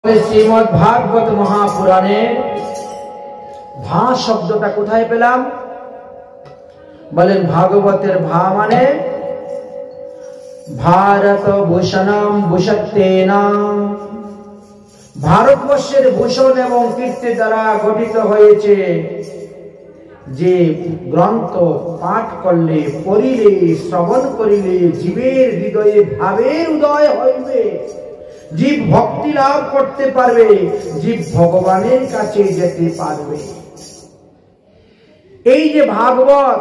শ্রীমদ ভাগবত মহাপুরাণে ভা শব্দটা কোথায় পেলাম? বলেন ভাগবতের ভা মানে ভারত ভূষণম ভূষত্যেনা, ভারতবর্ষের ভূষণ এবং কীর্তি দ্বারা গঠিত হয়েছে যে গ্রন্থ পাঠ করলে, পড়িলে, শ্রবণ করিলে জীবের হৃদয়ে ভাবের উদয় হইবে, জীব ভক্তি লাভ করতে পারবে, জীব ভগবানের কাছে যেতে পারবে। এই যে ভাগবত,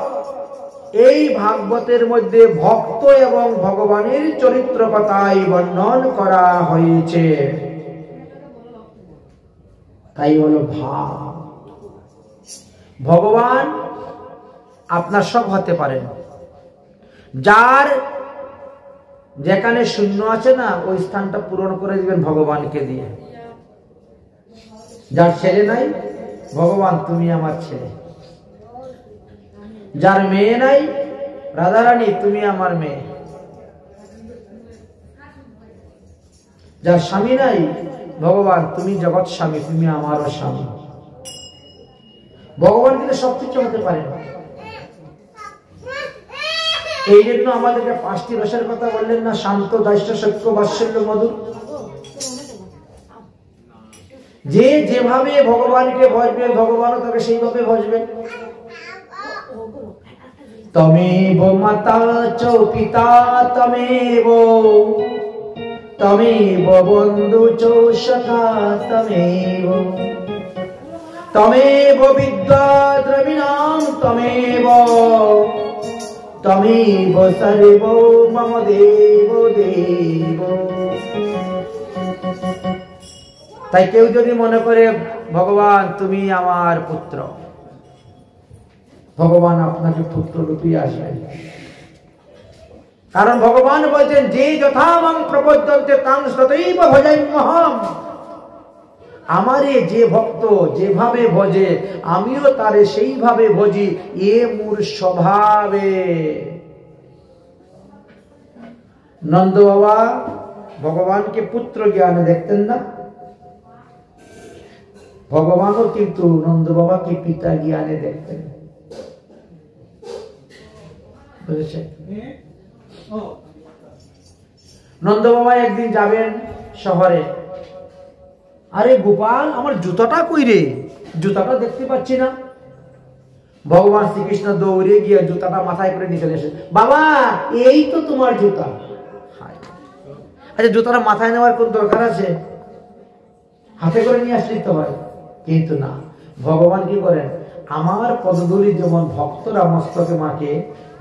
এই ভাগবতের মধ্যে ভক্ত এবং ভগবানের চরিত্র কথাই বর্ণন করা হয়েছে, তাই হলো ভাব। ভগবান আপনার সব হতে পারেন, যার যেখানে শূন্য আছে না ওই স্থানটা পূরণ করে দিবেন ভগবানকে দিয়ে। যার ছেলে নাই, ভগবান তুমি আমার ছেলে। যার মেয়ে নাই, রাধারানী তুমি আমার মেয়ে। যার স্বামী নাই, ভগবান তুমি জগৎ স্বামী, তুমি আমারও স্বামী। ভগবান কিন্তু সবকিছু হতে পারে না। এই জন্য আমাদেরকে 5টি রসের কথা বললেন না, শান্ত, দাস্য, সত্য, বাৎসল্য, মধুর। যে যেভাবে ভগবানকে ভজবে, ভগবানও তাকে সেইভাবে ভজবে। তমেব মাতা চ পিতা তমেব, তমেব বন্ধু চ সখা তমেব, তমেব বিদ্যা দ্রবিণাম তমেব, তমেব সর্ব মম দেব দেব। তাই কেউ যদি মনে করে ভগবান তুমি আমার পুত্র, ভগবান আপনাকে পুত্র রূপে আসবেন। কারণ ভগবান বলছেন যে যথা মাং প্রপদ্যন্তে তাং তথৈব ভজাম্যহম। আমারে যে ভক্ত যেভাবে ভজে আমিও তারে সেইভাবে ভজি, এ মোর স্বভাবে। নন্দ বাবা ভগবানকে পুত্র জ্ঞানে দেখতেন না, ভগবানও কিন্তু নন্দ বাবাকে পিতা জ্ঞানে দেখতেন। বুঝেছেন? নন্দ বাবা একদিন যাবেন শহরে। আরে গোপাল, আমার জুতাটা কই রে? জুতাটা দেখতে পাচ্ছি না। ভগবান শ্রীকৃষ্ণ দৌড়ে গিয়ে জুতাটা মাথায় করে নিয়ে চলে এসে, বাবা এই তো তোমার জুতা। আচ্ছা, জুতাটা মাথায় নেওয়ার কোন দরকার আছে? হাতে করে নিয়ে আসলেই তো হয়। কিন্তু না, ভগবান কি করেন, আমার পদধূলি যেমন ভক্তরা মস্তকে মাখে,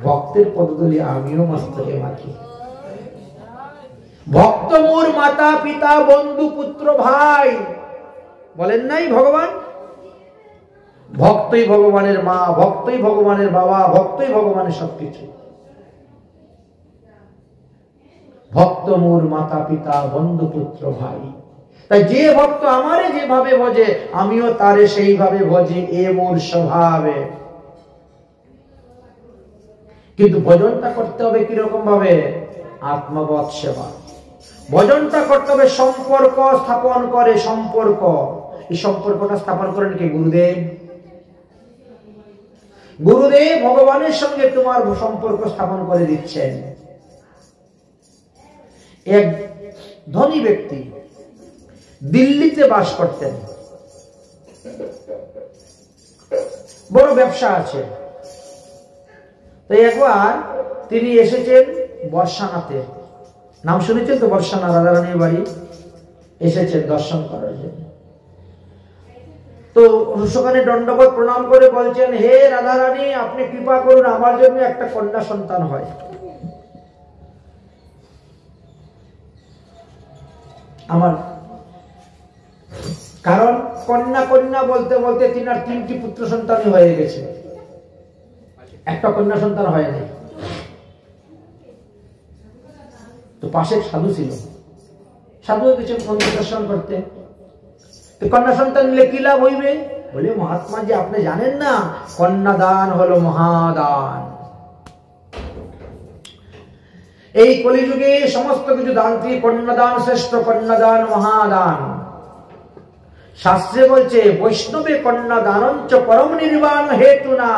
ভক্তের পদধূলি আমিও মস্তকে মাখি। ভক্ত মোর মাতা পিতা বন্ধু পুত্র ভাই বলেন নাই ভগবান? ভক্তই ভগবানের মা, ভক্তই ভগবানের বাবা, ভক্তই ভগবানের সবকিছু। ভক্ত মোর মাতা পিতা বন্ধু পুত্র ভাই। তাই যে ভক্ত আমারে যেভাবে ভজে আমিও তারে সেইভাবে ভজি, এ মোর স্বভাবে। কিন্তু ভজনটা করতে হবে কিরকম ভাবে? আত্মবৎ সেবা। ভজনটা করতে হবে সম্পর্ক স্থাপন করে। সম্পর্ক, এই সম্পর্কটা স্থাপন করেন কি? গুরুদেব। গুরুদেব ভগবানের সঙ্গে তোমার সম্পর্ক স্থাপন করে দিচ্ছেন। এক ধনী ব্যক্তি দিল্লিতে বাস করতেন, বড় ব্যবসা আছে। তো একবার তিনি এসেছেন বর্ষানাতে। নাম শুনেছেন তো, বর্ষানা রাধারানীর বাড়ি। এসেছেন দর্শন করার জন্য। তো সেখানে দণ্ডবোধ প্রণাম করে বলছেন, হে রাধারানী, আপনি কৃপা করুন আমার জন্য একটা কন্যা সন্তান হয়। আমার কারণ কন্যা কন্যা বলতে বলতে তিনার 3টি পুত্র সন্তান হয়ে গেছে, একটা কন্যা সন্তান হয় নাই। তো পাশে সাধু ছিল, সাধু কিছু মন্দির দর্শন করতে। তো কন্যা সন্তান নিলে কি লাভ হইবে? বলে, মহাত্মা জি আপনি জানেন না, কন্যাদান হলো মহাদান। এই কলিযুগে সমস্ত কিছু দান থেকে কন্যাদান শ্রেষ্ঠ, কন্যাদান মহাদান। শাস্ত্রে বলছে বৈষ্ণবে কন্যা দানঞ্চ পরম নির্বাণ হেতু না।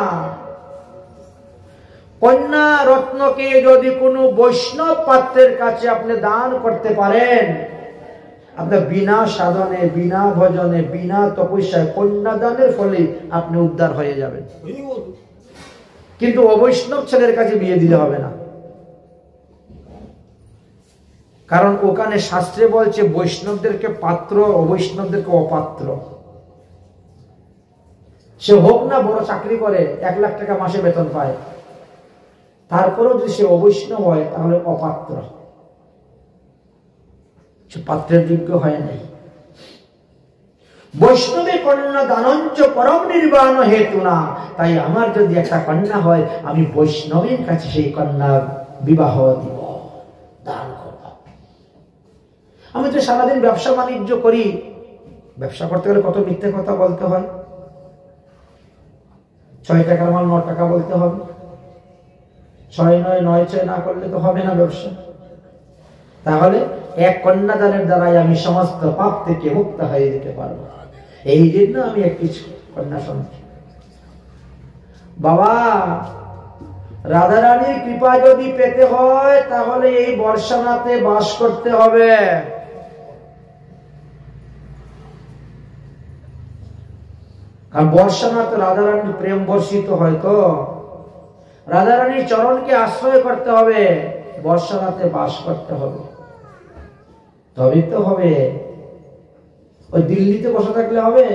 কন্যা রত্নকে যদি কোনো বৈষ্ণব পাত্রের কাছে আপনি দান করতে পারেন, আপনার বিনা সাধনে, বিনা ভজনে, বিনা তপস্যায় কন্যা দানের ফলে আপনি উদ্ধার হয়ে যাবেন। কিন্তু অবৈষ্ণব ছেলের কাছে বিয়ে দিলে হবে না, কারণ ওখানে শাস্ত্রে বলছে বৈষ্ণবদেরকে পাত্র, অবৈষ্ণবদেরকে অপাত্র। সে হোক না বড় চাকরি করে, 1 লাখ টাকা মাসে বেতন পায়, তারপরেও যদি সে অবৈষ্ণব হয় তাহলে অপাত্র, সে পাত্রের যোগ্য হয় নাই। বৈষ্ণবে কন্যা দানঞ্চ পরম নির্বাণ হেতু না। তাই আমার যদি একটা কন্যা হয়, আমি বৈষ্ণবের কাছে সেই কন্যা বিবাহ দিব, দান করব। আমি তো সারাদিন ব্যবসা বাণিজ্য করি, ব্যবসা করতে গেলে কত মিথ্যে কথা বলতে হয়। 6 টাকার মাল 9 টাকা বলতে হবে, 6 9 9 6 না করলে তো হবে না ব্যবসা। তাহলে এক কন্যাদানের দ্বারাই আমি সমস্ত পাপ থেকে মুক্ত হয়ে যেতে পারবো। এই জন্য আমি একটি কন্যা সন্তান। বাবা, রাধারানীর কৃপা যদি পেতে হয় তাহলে এই বর্ষানাতে বাস করতে হবে। আর বর্ষানাথ রাধারানীর প্রেম বর্ষিত হয়, তো রাধারানীর চরণকে আশ্রয় করতে হবে, বর্ষানাথে বাস করতে হবে, তবেই তো হবে। ওই দিল্লিতে বসে থাকলে হবে?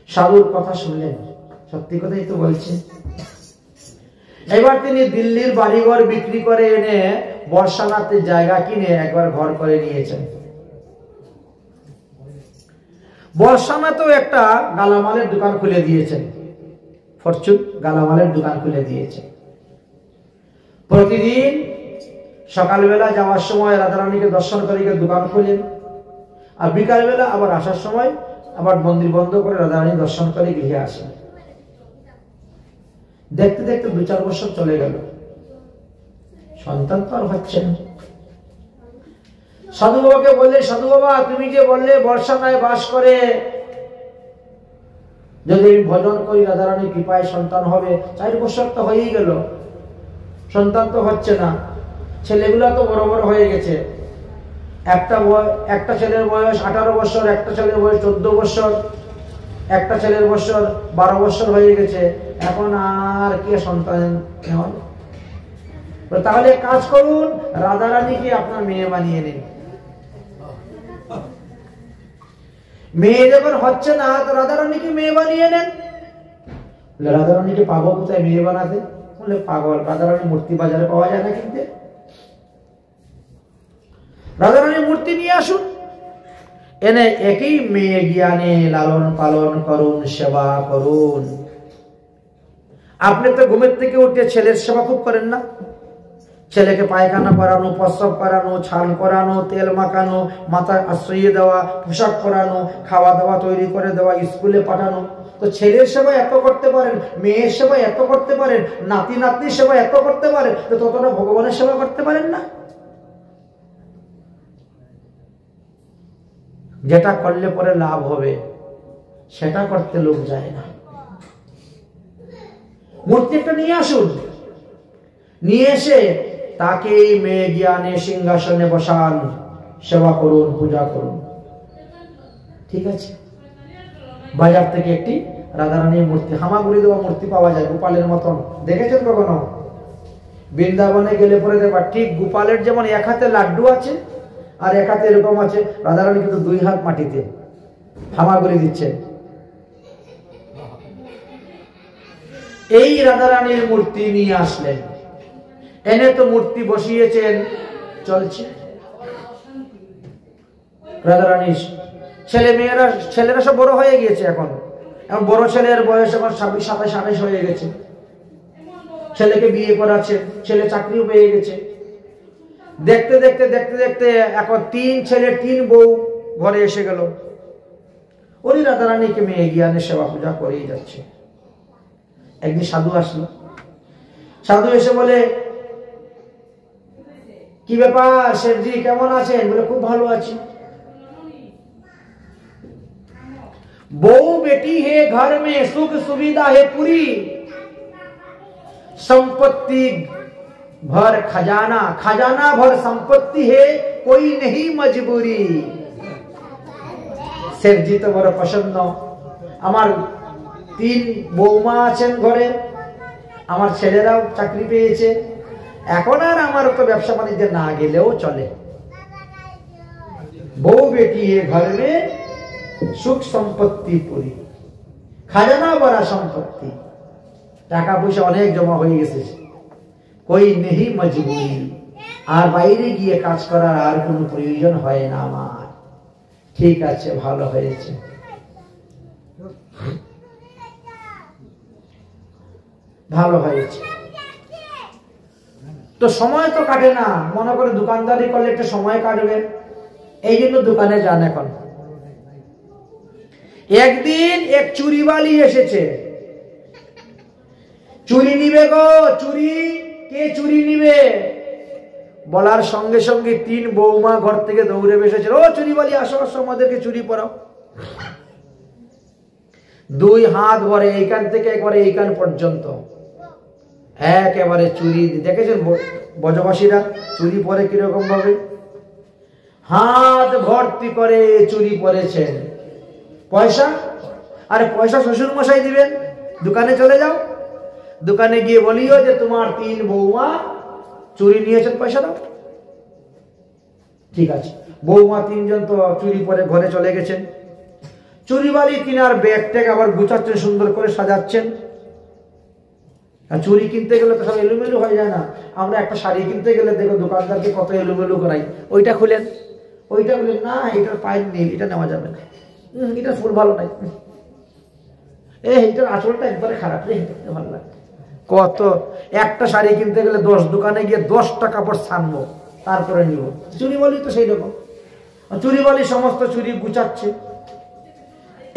সাধুর কথা শুনলেন, সত্যি কথাই তো বলছেন। এবার তিনি দিল্লির বাড়িঘর বিক্রি করে এনে বর্ষানাথের জায়গা কিনে একবার ঘর করে নিয়েছেন। বর্ষানাথও একটা গালামালের দোকান খুলে দিয়েছেন, ফরচুন গালামালের দোকান খুলে দিয়েছেন। প্রতিদিন সকালবেলা যাওয়ার সময় রাধারানীকে দর্শন করে দোকান খুলেন, আর বিকালবেলা আবার আসার সময় আবার মন্দির বন্ধ করে রাধারানী দর্শন করে গৃহে আসেন। দেখতে দেখতে 2-4 বছর চলে গেল, সন্তান তো আর হচ্ছে না। সাধু বাবাকে বললে, সাধু বাবা তুমি যে বললে বর্ষানায় বাস করে, যদি আমি ভজন করি রাধারানীর কৃপায় সন্তান হবে। 4 বছর তো হয়েই গেল, সন্তান তো হচ্ছে না। ছেলেগুলা তো বড় বড় হয়ে গেছে, একটা ছেলের বয়স 18 বছর, একটা ছেলের বয়স 14 বছর, একটা ছেলের বছর 12 বছর হয়ে গেছে, এখন আর কে সন্তান হয়? তাহলে কাজ করুন, রাধারানীকে আপনার মেয়ে বানিয়ে নিন। মেয়ে যখন হচ্ছে না তো রাধারানীকে মেয়ে বানিয়ে নেন। রাধারানীকে পাবো কোথায় মেয়ে বানাতে? বলে পাগল, রাধারানী মূর্তি বাজারে পাওয়া যায় না কিনতে। রাধারানীর মূর্তি নিয়ে আসুন, এনে একই মেয়ে জ্ঞানে লালন পালন করুন, সেবা করুন। আপনি তো ঘুমের থেকে উঠে ছেলের সেবা খুব করেন না? ছেলেকে পায়খানা করানো, প্রস্রাব করানো, ছান করানো, তেল মাখানো, মাথায় আশ্রয় দেওয়া, পোশাক পরানো, খাওয়া দাওয়া তৈরি করে দেওয়া, স্কুলে পাঠানো। তো ছেলের সেবা এত করতে পারেন, মেয়ের সেবা এত করতে পারেন, নাতি নাতনির সেবা এত করতে পারেন, তো ততটা ভগবানের সেবা করতে পারেন না? যেটা করলে পরে লাভ হবে সেটা করতে লোক যায় না। মূর্তি একটা নিয়ে আসুন, নিয়ে এসে তাকে মেয়ে জ্ঞানে সিংহাসনে বসান, সেবা করুন, পূজা করুন। ঠিক আছে? বাজার থেকে একটি রাধারানীর মূর্তি, হামাগুড়ি দেওয়া মূর্তি পাওয়া যায় গোপালের মতন, দেখেছেন কখনো? বৃন্দাবনে গেলে পরে দেখবা ঠিক গোপালের যেমন 1 হাতে লাড্ডু আছে আর 1 হাতে এরকম আছে, রাধারানী কিন্তু 2 হাত মাটিতে হামাগুড়ি দিচ্ছেন। এই রাধারানীর মূর্তি নিয়ে আসলেন, এনে তো মূর্তি বসিয়েছেন, চলছে। রাধারানীর ছেলেরা সব বড় হয়ে গিয়েছে, এখন বড় ছেলের বয়স এখন 26 27 28 হয়ে গেছে। ছেলেকে বিয়ে করাচ্ছে, ছেলে চাকরিও পেয়ে গেছে। দেখতে দেখতে দেখতে দেখতে এখন 3 ছেলের 3 বউ ঘরে এসে গেল। ওই রাধারানীকে মেয়ে জ্ঞানে সেবা পূজা করেই যাচ্ছে। একদিন সাধু আসলো, সাধু এসে বলে, কি ব্যাপার শেঠজি, কেমন আছেন? বলে খুব ভালো আছি। बहू बेटी है घर में, सुख सुविधा है पूरी, संपत्ति भर खजाना, खजाना भर संपत्ति है, कोई नहीं मजबूरी। शेखजी तो बड़ पसंद। আমার 3 বৌমা আছেন ঘরে, আমার ছেলেরাও চাকরি পেয়েছে, এখন আর আমার তো ব্যবসা বাণিজ্যে না গেলেও চলে। বউ বেটি है घर में, সুখ সম্পত্তি পুরি, খাজানা ভরা সম্পত্তি, টাকা পয়সা অনেক জমা হয়ে গেছে, কই নেই মজবুরি, আর বাইরে গিয়ে কাজ করার আর কোনো প্রয়োজন হয় না আমার। ঠিক আছে, ভালো হয়েছে। ভালো হয়েছে তো সময় তো কাটে না, মনে করে দোকানদারি করলে একটা সময় কাটবে, এই জন্য দোকানে যান। এখন একদিন এক চুরিওয়ালি এসেছে, চুরি নিবে গো, চুরি, কে চুরি নিবে? বলার সঙ্গে সঙ্গে 3 বৌমা ঘর থেকে দৌড়ে এসেছে, ও চুরিওয়ালি আসো আসো, আমাদেরকে চুরি পরাও। 2 হাত ভরে এইখান থেকে একবারে এইখান পর্যন্ত একেবারে চুরি। দেখেছেন ব্রজবাসীরা চুরি পরে কিরকম ভাবে? হাত ভর্তি করে চুরি পরেছেন। পয়সা, আরে পয়সা শ্বশুর মশাই দিবেন, দোকানে চলে যাও, দোকানে গিয়ে বলিও যে তোমার 3 বৌমা চুরি নিয়েছেন, পয়সা দাও। ঠিক আছে, বৌমা 3 জন তো চুরি পরে ঘরে চলে গেছেন। চুরিওয়ালি কিনার ব্যাগটাকে আবার গুছাচ্ছেন, সুন্দর করে সাজাচ্ছেন। আর চুরি কিনতে গেলে তো সব এলোমেলো হয়ে যায় না? আমরা একটা শাড়ি কিনতে গেলে দেখো দোকানদারকে কত এলোমেলো করাই, ওইটা খুলেন, ওইটা খুলেন, না এটার পায়ের নীল, এটা নেওয়া যাবে না, এটা ফুল ভালো নাই, এইটার আঁচলটা একবারে খারাপ, এটা ভালো লাগে। কত একটা শাড়ি কিনতে গেলে 10 দোকানে গিয়ে 10টা কাপড় ছানবো, তারপরে নিব। চুরিওয়ালি তো সেই রকম, চুরিওয়ালি সমস্ত চুরি গুছাচ্ছে।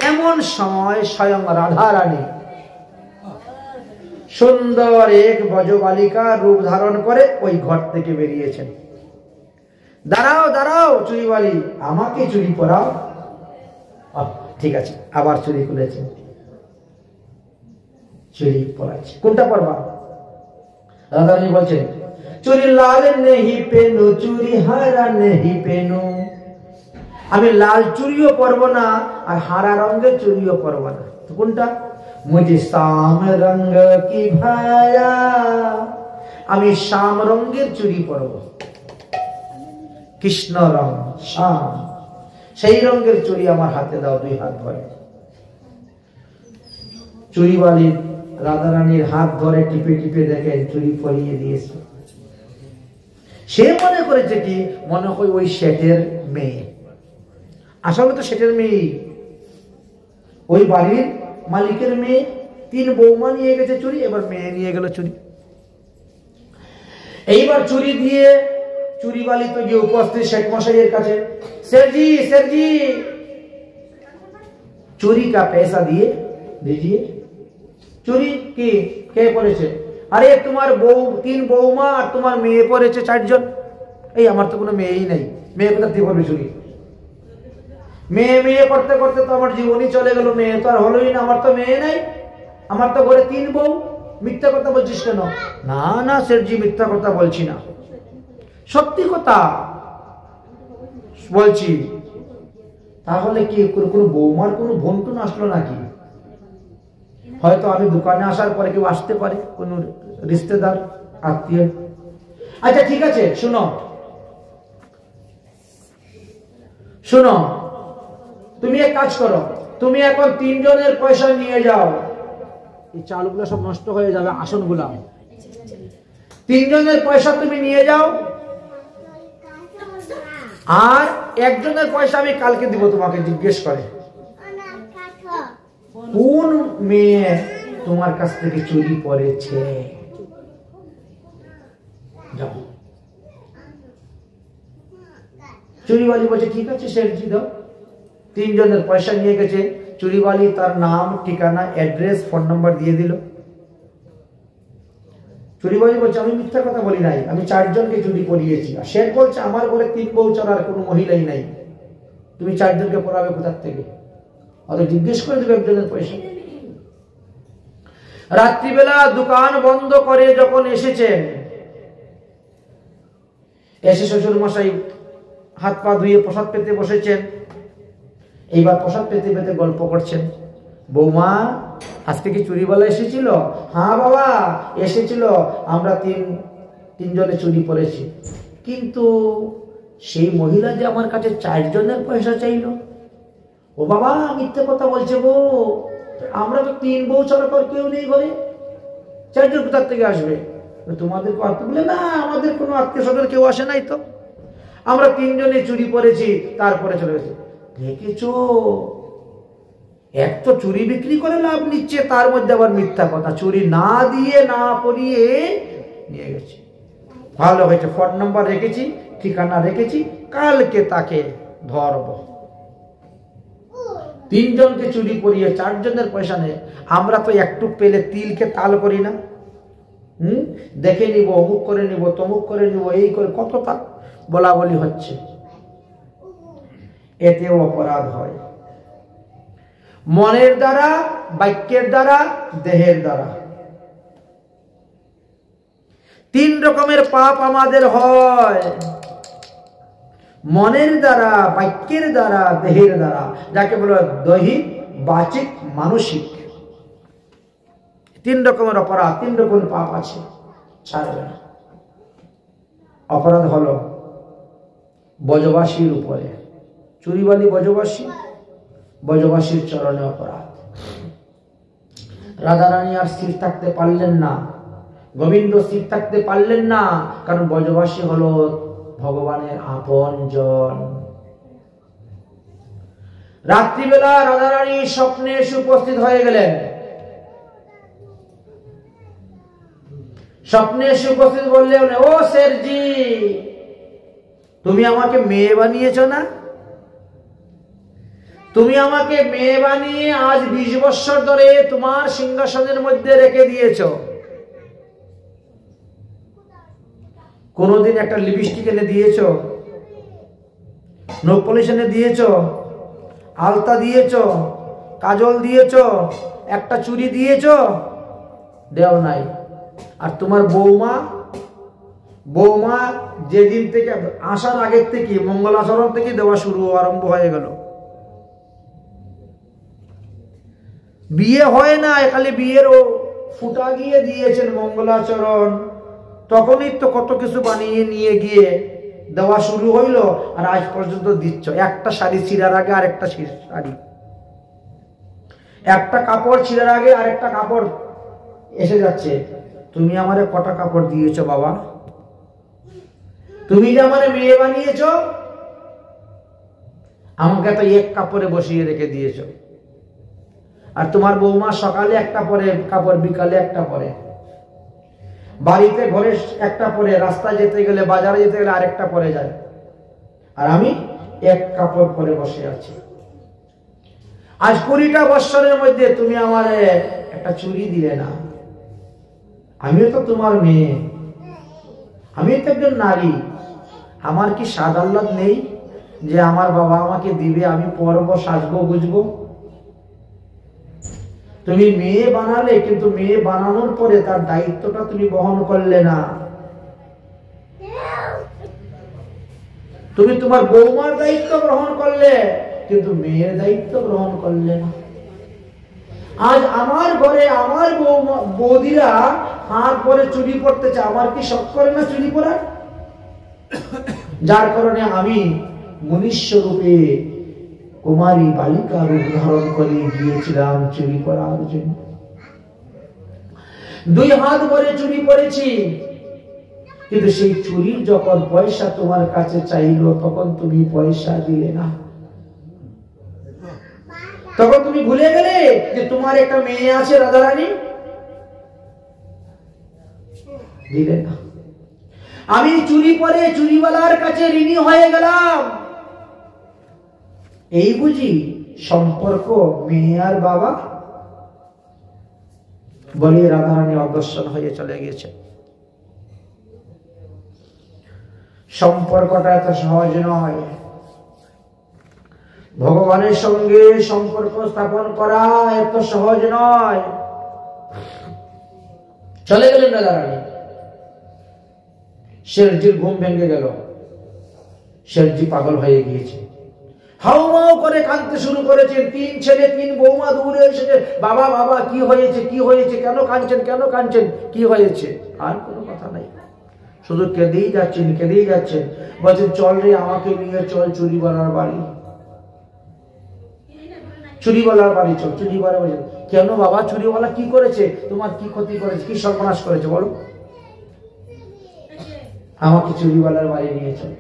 এমন সময় স্বয়ং রাধা রানী সুন্দর এক ব্রজবালিকা রূপ ধারণ করে ওই ঘর থেকে বেরিয়েছেন। দাঁড়াও দাঁড়াও চুরিওয়ালি, আমাকে চুরি পরাও। ঠিক আছে, আবার চুরি খুলেছে, চুরি পরাচ্ছে। কোনটা পরবা? রাধা রানী বলছেন, চুরি লাল নেহি পেনু, চুরি হারা নেহি পেনু। আমি লাল চুরিও পরবো না, আর হারা রঙের চুরিও পরবো না। তো কোনটা? মুঝে শ্যাম রঙ কি ভায়া, আমি শ্যাম রঙের চুরি পরবো। কৃষ্ণ রঙ, শ্যাম, সেই রঙের চুরি আমার হাতে দাও, 2 হাত ধরে। চুরিওয়ালি রাধা রানীর হাত ধরে টিপে টিপে দেখেন চুরি পরিয়ে দিয়েছে। সে মনে করেছে কি, মনে হয় ওই শেঠের মেয়ে, আসলে তো শেঠের মেয়ে, ওই বাড়ির মালিকের মেয়ে। 3 বৌমা নিয়ে গেছে চুরি, এবার মেয়ে নিয়ে গেল চুরি। এইবার চুরি দিয়ে চুরিওয়ালি তো গিয়ে উপস্থিত শেখ মশাইয়ের কাছে, সেঠজি সেঠজি চুরি কা पैसा দিয়ে दीजिए। চুরি কি কে করেছে? আরে তোমার বউ, 3 বৌমা আর তোমার মেয়ে পড়েছে 4 জন। এই আমার তো কোনো মেয়েই নাই, মেয়ে কোথা থেকে করবে চুরি? মেয়ে মেয়ে করতে করতে তো আমার জীবনই চলে গেল, মেয়ে তো আর হলোই না, আমার তো মেয়ে নাই, আমার তো ঘরে 3 বউ। মিথ্যা কথা বলছিস কেন? না না সেঠজি, মিথ্যা কথা বলছি না, সত্যি কথা বলছি। তাহলে কি কোনো বৌমার কোনো বন্ধু আসলো নাকি? হয়তো আমি দোকানে আসার পরে কেউ আসতে পারে, কোন রিশতেদার আত্মীয়। আচ্ছা ঠিক আছে, শুনো শুনো, তুমি এক কাজ করো, তুমি এখন 3 জনের পয়সা নিয়ে যাও। এই চালগুলো সব নষ্ট হয়ে যাবে, আসনগুলা। 3 জনের পয়সা তুমি নিয়ে যাও, আর 1 জনের পয়সা আমি কালকে দিব তোমাকে। জিজ্ঞেস করে কোন মেয়ে তোমার কাছ থেকে চুরি করেছে, যাও। চুরিওয়ালি বলছে ঠিক আছে শেঠজি দাও। 3 জনের পয়সা নিয়ে গেছে চুরিওয়ালি, তার নাম, ঠিকানা, অ্যাড্রেস, ফোন নাম্বার দিয়ে দিল। চুরিওয়ালি বলছে আমি মিথ্যা কথা বলি নাই, আমি 4 জনকে চুরি করিয়েছি। আর শেঠ বলছে আমার ঘরে 3 বউ ছাড়া আর কোনো মহিলাই নাই, তুমি 4 জনকে পড়াবে কোথার থেকে? অত জিজ্ঞেস করে দেবে একজনের পয়সা। রাত্রিবেলা দোকান বন্ধ করে যখন এসেছেন, এসে শ্বশুর মশাই হাত পা ধুয়ে প্রসাদ পেতে বসেছেন। এইবার প্রসাদ পেতে পেতে গল্প করছেন, বৌমা আজকে কি চুরিওয়ালা এসেছিল? হ্যাঁ বাবা এসেছিল, আমরা তিনজনে চুরি করেছি, কিন্তু সেই মহিলা যে আমার কাছে 4 জনের পয়সা চাইল। ও বাবা মিথ্যে কথা বলছে গো, আমরা তো 3 বউ ছাড়া পর কেউ নেই ঘরে, 4 জন কোথার থেকে আসবে? তোমাদের বলে না, আমাদের কোনো আত্মীয় স্বজন কেউ আসে নাই তো, আমরা 3 জনে চুরি করেছি, তারপরে চলে গেছে। দেখেছো, এক তো চুরি বিক্রি করে লাভ নিচ্ছে, তার মধ্যে আবার মিথ্যা কথা, চুরি না দিয়ে না পরিয়ে নিয়ে গেছে। ভালো হয়েছে, ফোন নাম্বার রেখেছি, ঠিকানা রেখেছি, কালকে তাকে ধরব। 3 জনকে চুরি করিয়ে 4 জনের পয়সা নেই। আমরা তো একটু পেলে তিলকে তাল করি না, দেখে নিব, অমুক করে নিব, তমুক করে নিব, এই করে কত বলা বলি হচ্ছে, এতেও অপরাধ হয়। মনের দ্বারা, বাক্যের দ্বারা, দেহের দ্বারা 3 রকমের পাপ আমাদের হয়, মনের দ্বারা, বাক্যের দ্বারা, দেহের দ্বারা, যাকে বলে দৈহিক, বাচিক, মানসিক। 3 রকমের অপরাধ, 3 রকমের পাপ আছে, ছাড়বে না। অপরাধ হলো ব্রজবাসীর উপরে, চুরিবালি ব্রজবাসীর চরণে অপরাধ। রাধারানী আর স্থির থাকতে পারলেন না, গোবিন্দ স্থির থাকতে পারলেন না, কারণ ব্রজবাসী হলো ভগবানের আপনজন। রাত্রিবেলা রাধারানী স্বপ্নে এসে উপস্থিত হয়ে গেলেন। স্বপ্নে এসে উপস্থিত বললেন, ও শেরজি, তুমি আমাকে মেয়ে বানিয়েছ না? তুমি আমাকে মেয়ে বানিয়ে আজ 20 বছর ধরে তোমার সিংহাসনের মধ্যে রেখে দিয়েছ। কোনদিন একটা লিপস্টিক এনে দিয়েছ? নখ পলিশ এনে দিয়েছ? আলতা দিয়েছ? কাজল দিয়েছ? একটা চুড়ি দিয়েছ? দেও নাই। আর তোমার বৌমা যেদিন থেকে আসার আগের থেকে, মঙ্গলাচরণ থেকে দেওয়া আরম্ভ হয়ে গেল। বিয়ে হয় না, খালি বিয়ের ফুটা গিয়ে দিয়েছেন মঙ্গলাচরণ, তখনই তো কত কিছু বানিয়ে নিয়ে গিয়ে দেওয়া শুরু হইল, আর আজ পর্যন্ত দিচ্ছ। একটা শাড়ি ছিঁড়ার আগে আরেকটা শাড়ি, একটা কাপড় ছিঁড়ার আগে আরেকটা কাপড় এসে যাচ্ছে। তুমি আমারে কটা কাপড় দিয়েছ বাবা? তুমি যে আমারে মেয়ে বানিয়েছ, আমাকে তো 1 কাপড়ে বসিয়ে রেখে দিয়েছ। আর তোমার বৌমা সকালে একটা পরে কাপড়, বিকালে একটা পরে, বাড়িতে ঘরে একটা পরে, রাস্তায় যেতে গেলে, বাজারে যেতে গেলে আরেকটা পরে যায়, আর আমি 1 কাপড় পরে বসে আছি। আজ 20টা বৎসরের মধ্যে তুমি আমারে একটা চুড়ি দিলে না। আমিও তো তোমার মেয়ে, আমি তো একজন নারী, আমার কি স্বাদ আহ্লাদ নেই যে আমার বাবা আমাকে দিবে, আমি পরবো, সাজবো, বুঝবো? তুমি মেয়ে বানালে, কিন্তু মেয়ে বানানোর পরে তার দায়িত্বটা তুমি বহন করলে না। তুমি তোমার বৌমার দায়িত্ব গ্রহণ করলে, কিন্তু মেয়ের দায়িত্ব গ্রহণ করলে না। আজ আমার ঘরে আমার বৌদিরা হাত পরে চুরি পড়তে চায়, আমার কি শখ করে না চুরি পরার? যার কারণে আমি মনুষ্য রূপে কুমারী বালিকা রূপ ধারণ করে গিয়েছিলাম চুরি করার জন্য। 2 হাত ভরে চুরি করেছি, কিন্তু সেই চুরির যখন পয়সা তোমার কাছে চাইলো, তখন তুমি পয়সা দিলে না। তখন তুমি ভুলে গেলে যে তোমার একটা মেয়ে আছে রাধারানী, দিলে না। আমি চুরি পরে চুরিওয়ালার কাছে ঋণী হয়ে গেলাম। এই বুঝি সম্পর্ক মেয়ে আর বাবা? বলে রাধারানী অদর্শন হয়ে চলে গেছে। সম্পর্কটা এত সহজ নয়। ভগবানের সঙ্গে সম্পর্ক স্থাপন করা এত সহজ নয়। চলে গেলেন রাধারানী। শেঠজির ঘুম ভেঙে গেল। শেঠজি পাগল হয়ে গিয়েছে, হাউমাউ করে কাঁদতে শুরু করেছেন। 3 ছেলে 3 বৌমা দৌড়ে এসেছে, বাবা বাবা কি হয়েছে, কি হয়েছে, কেন কাঁদছেন, কেন কাঁদছেন, কি হয়েছে? আর কোনো কথা নাই, শুধু কেঁদেই যাচ্ছেন, কেঁদেই যাচ্ছেন। বলছেন চল রে, আমাকে নিয়ে চল চুরিওয়ালার বাড়ি। চুরিওয়ালার বাড়ি চল। চুরিওয়ালা বলছেন কেন বাবা, চুরিওয়ালা কি করেছে, তোমার কি ক্ষতি করেছে, কি সর্বনাশ করেছে বলো? আমাকে চুরিওয়ালার বাড়ি নিয়ে চল।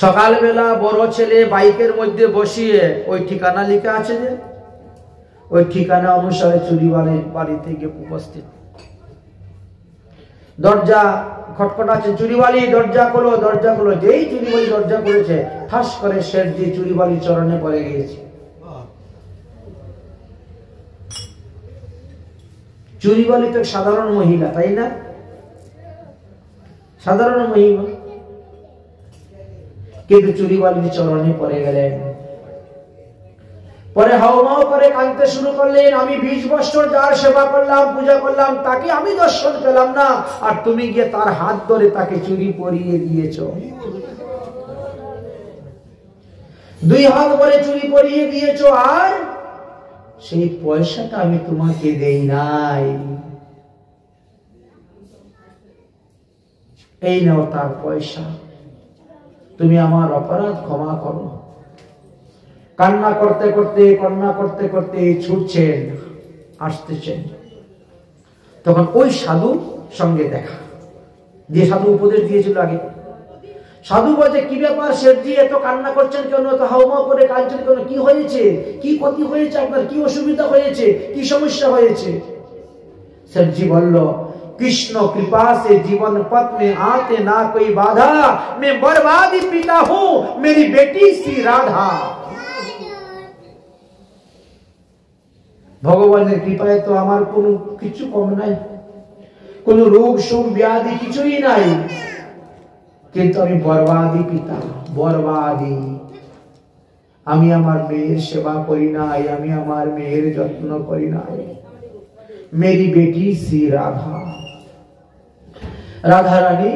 সকালবেলা বড় ছেলে বাইকের মধ্যে বসিয়ে, ওই ঠিকানা লেখা আছে যে, ওই ঠিকানা অনুসারে চুরিওয়ালার বাড়িতে গিয়ে উপস্থিত। দরজা খটখটাচ্ছে, চুরিওয়ালি দরজা খোলো, দরজা খোলো। যেই চুরিওয়ালি দরজা খুলেছে, ঠাস করে শেঠজি চুরিওয়ালির চরণে পড়ে গিয়েছে। চুরিওয়ালি তো সাধারণ মহিলা, তাই না? সাধারণ মহিলা, কিন্তু চুরিওয়ালির চরণে পড়ে গেলেন। পরে হাউমাউ করে কাঁদতে শুরু করলেন, আমি 20 বছর যার সেবা করলাম, পূজা করলাম, তাকে আমি দর্শন পেলাম না, আর তুমি গিয়ে তার হাত ধরে তাকে চুরি পরিয়ে দিয়েছ। 2 হাত ভরে চুরি পরিয়ে দিয়েছ, আর সেই পয়সাটা আমি তোমাকে দেই নাই। এই নাও তার পয়সা, তুমি আমার অপরাধ ক্ষমা করো। কান্না করতে করতে, কান্না করতে করতে ছুটছেন, আসতেছেন। তখন ওই সাধু সঙ্গে দেখা দিয়ে, সাধু উপদেশ দিয়েছিল আগে। সাধু বলছে কি ব্যাপার শেঠজি, এত কান্না করছেন কেন, এত হাউমাউ করে কাঁদছেন কেন, কি হয়েছে, কি ক্ষতি হয়েছে আপনার, কি অসুবিধা হয়েছে, কি সমস্যা হয়েছে? শেঠজি বলল, कृष्ण कृपा से जीवन पथ में आते ना कोई बाधा, मैं बर्बादी पिता हूं मेरी बेटी सी राधा। ভগবানের কৃপায় তো আমার কোনো কিছু কম নাই, কোনো রোগ শোক ব্যাধি কিছুই নাই, কিন্তু আমি বরবাদি পিতা, বরবাদি। আমি আমার মেয়ের সেবা করি নাই, আমি আমার মেয়ের যত্ন করি নাই। মেরি বেটি সি রাধা, রাধা রানী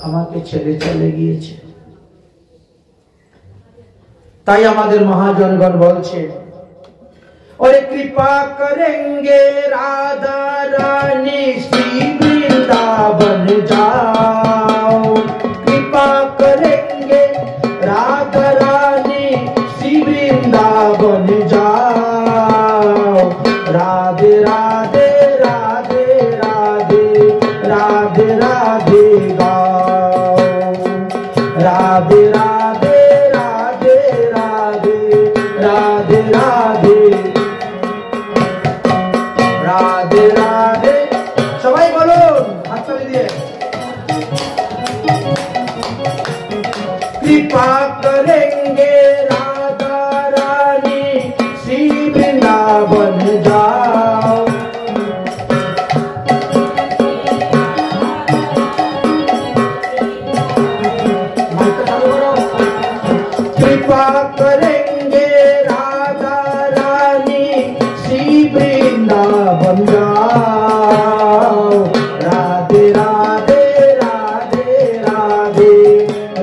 আমাকে ছেড়ে চলে গিয়েছে। তাই আমাদের মহাজনগণ বলছে, और कृपा करेंगे राधा रानी श्री वृंदावन जाओ, कृपा करेंगे राधा रानी श्री वृंदावन जाओ। राधे राधे राधे राधे राधे राधे गाओ, राधे राधे राधे राधे राधे राधे राधे राधे। सबाई बोलुन हाथ ताली दिए। कृपा करेंगे राधा रानी श्री वृंदावन जाओ। कृपा करेंगे राधा रानी श्री वृंदावन जाओ। राधे राधे राधे राधे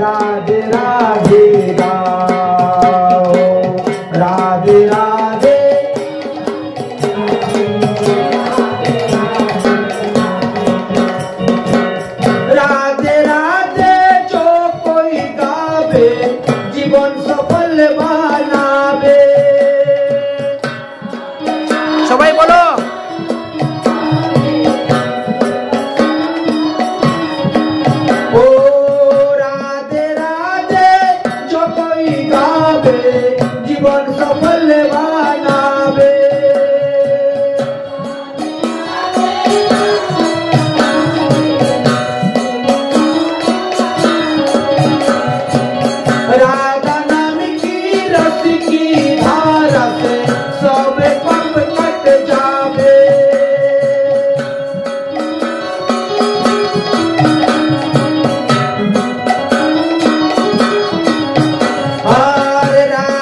राधे राधे गाओ, राधे राधे राधे राधे। जो कोई गावे जीवन सफल बनावे। সবাই বলো, ओ राधे राधे। जो कोई गावे जीवन सफल बनावे। राधा नाम की रस की धारा से सब पाप कट जावे। हरे राधे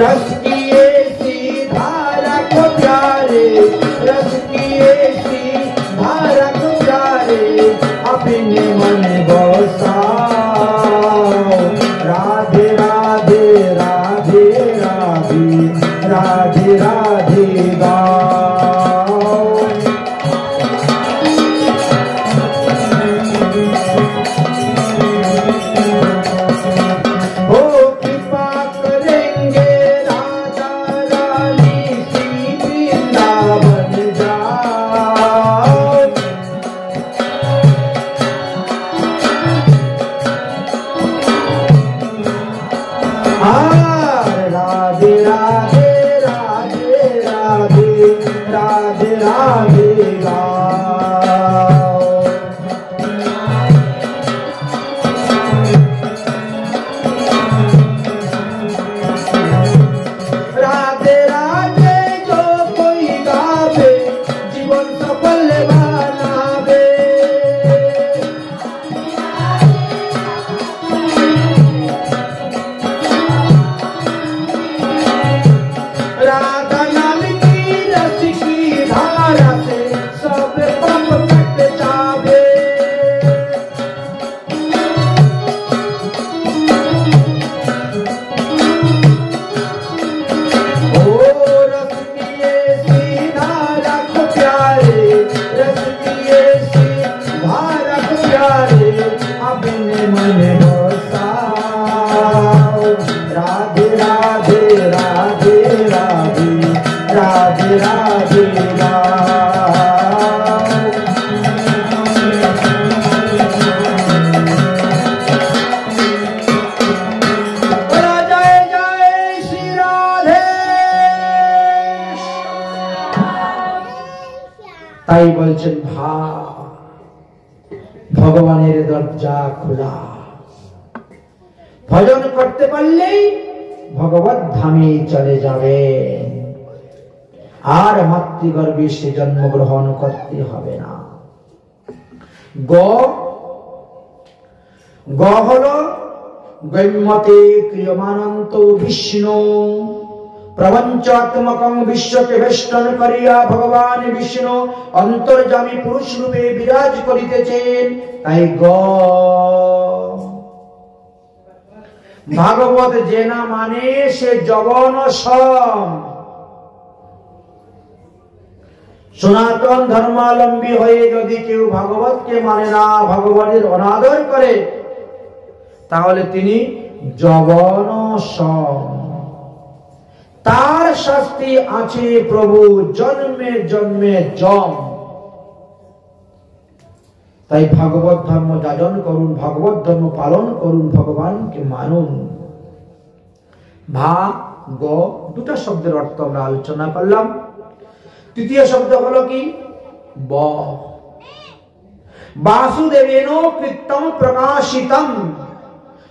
रस की ऐसी धारा को प्यारे, रस की ऐसी धारा को प्यारे, अपने मन बसाओ। राधे राधे राधे राधे राधे राधे गाओ। ओ कृपा करेंगे राधा रानी श्री वृंदावन जाओ। राधे राधे राधे राधे राधे राधे गाओ। राधे राधे जो कोई गावे, जीवन सफल बनावे। राधा नाम की रस की धारा से सब पाप कट जावे। ओ रस की ऐसी धारा को प्यारे, रस की ऐसी धारा को प्यारे, अपने मन बसाओ। राधे राधे राधे राधे राधे राधे गाओ। जय जय श्री राधे। তাই বলছেন ভগবানের দরজা খোলা, ভজন করতে পারলেই ভগবত ধামে চলে যাবে, আর মাতৃগর্ভে সে জন্মগ্রহণ করতে হবে না। গ হল গম্যতে ক্রিয়মানন্ত বিষ্ণু, প্রপঞ্চাত্মকং বিশ্বকে বেষ্টন করিয়া ভগবান বিষ্ণু অন্তর্যামী পুরুষ রূপে বিরাজ করিতেছেন। তাই গ ভাগবত যে না মানে সে জগন সম। সনাতন ধর্মাবলম্বী হয়ে যদি কেউ ভাগবতকে মানে না, ভগবানের অনাদর করে, তাহলে তিনি জগন সম। তার শাস্তি আছে প্রভু জন্মে জন্মে জম। তাই ভাগবত ধর্ম যাজন করুন, ভাগবত ধর্ম পালন করুন, ভগবানকে মানুন। ভা গ দুটা শব্দের অর্থ আমরা আলোচনা করলাম। তৃতীয় শব্দ হলো কি ব। বাসুদেবেন কৃতম প্রকাশিতম,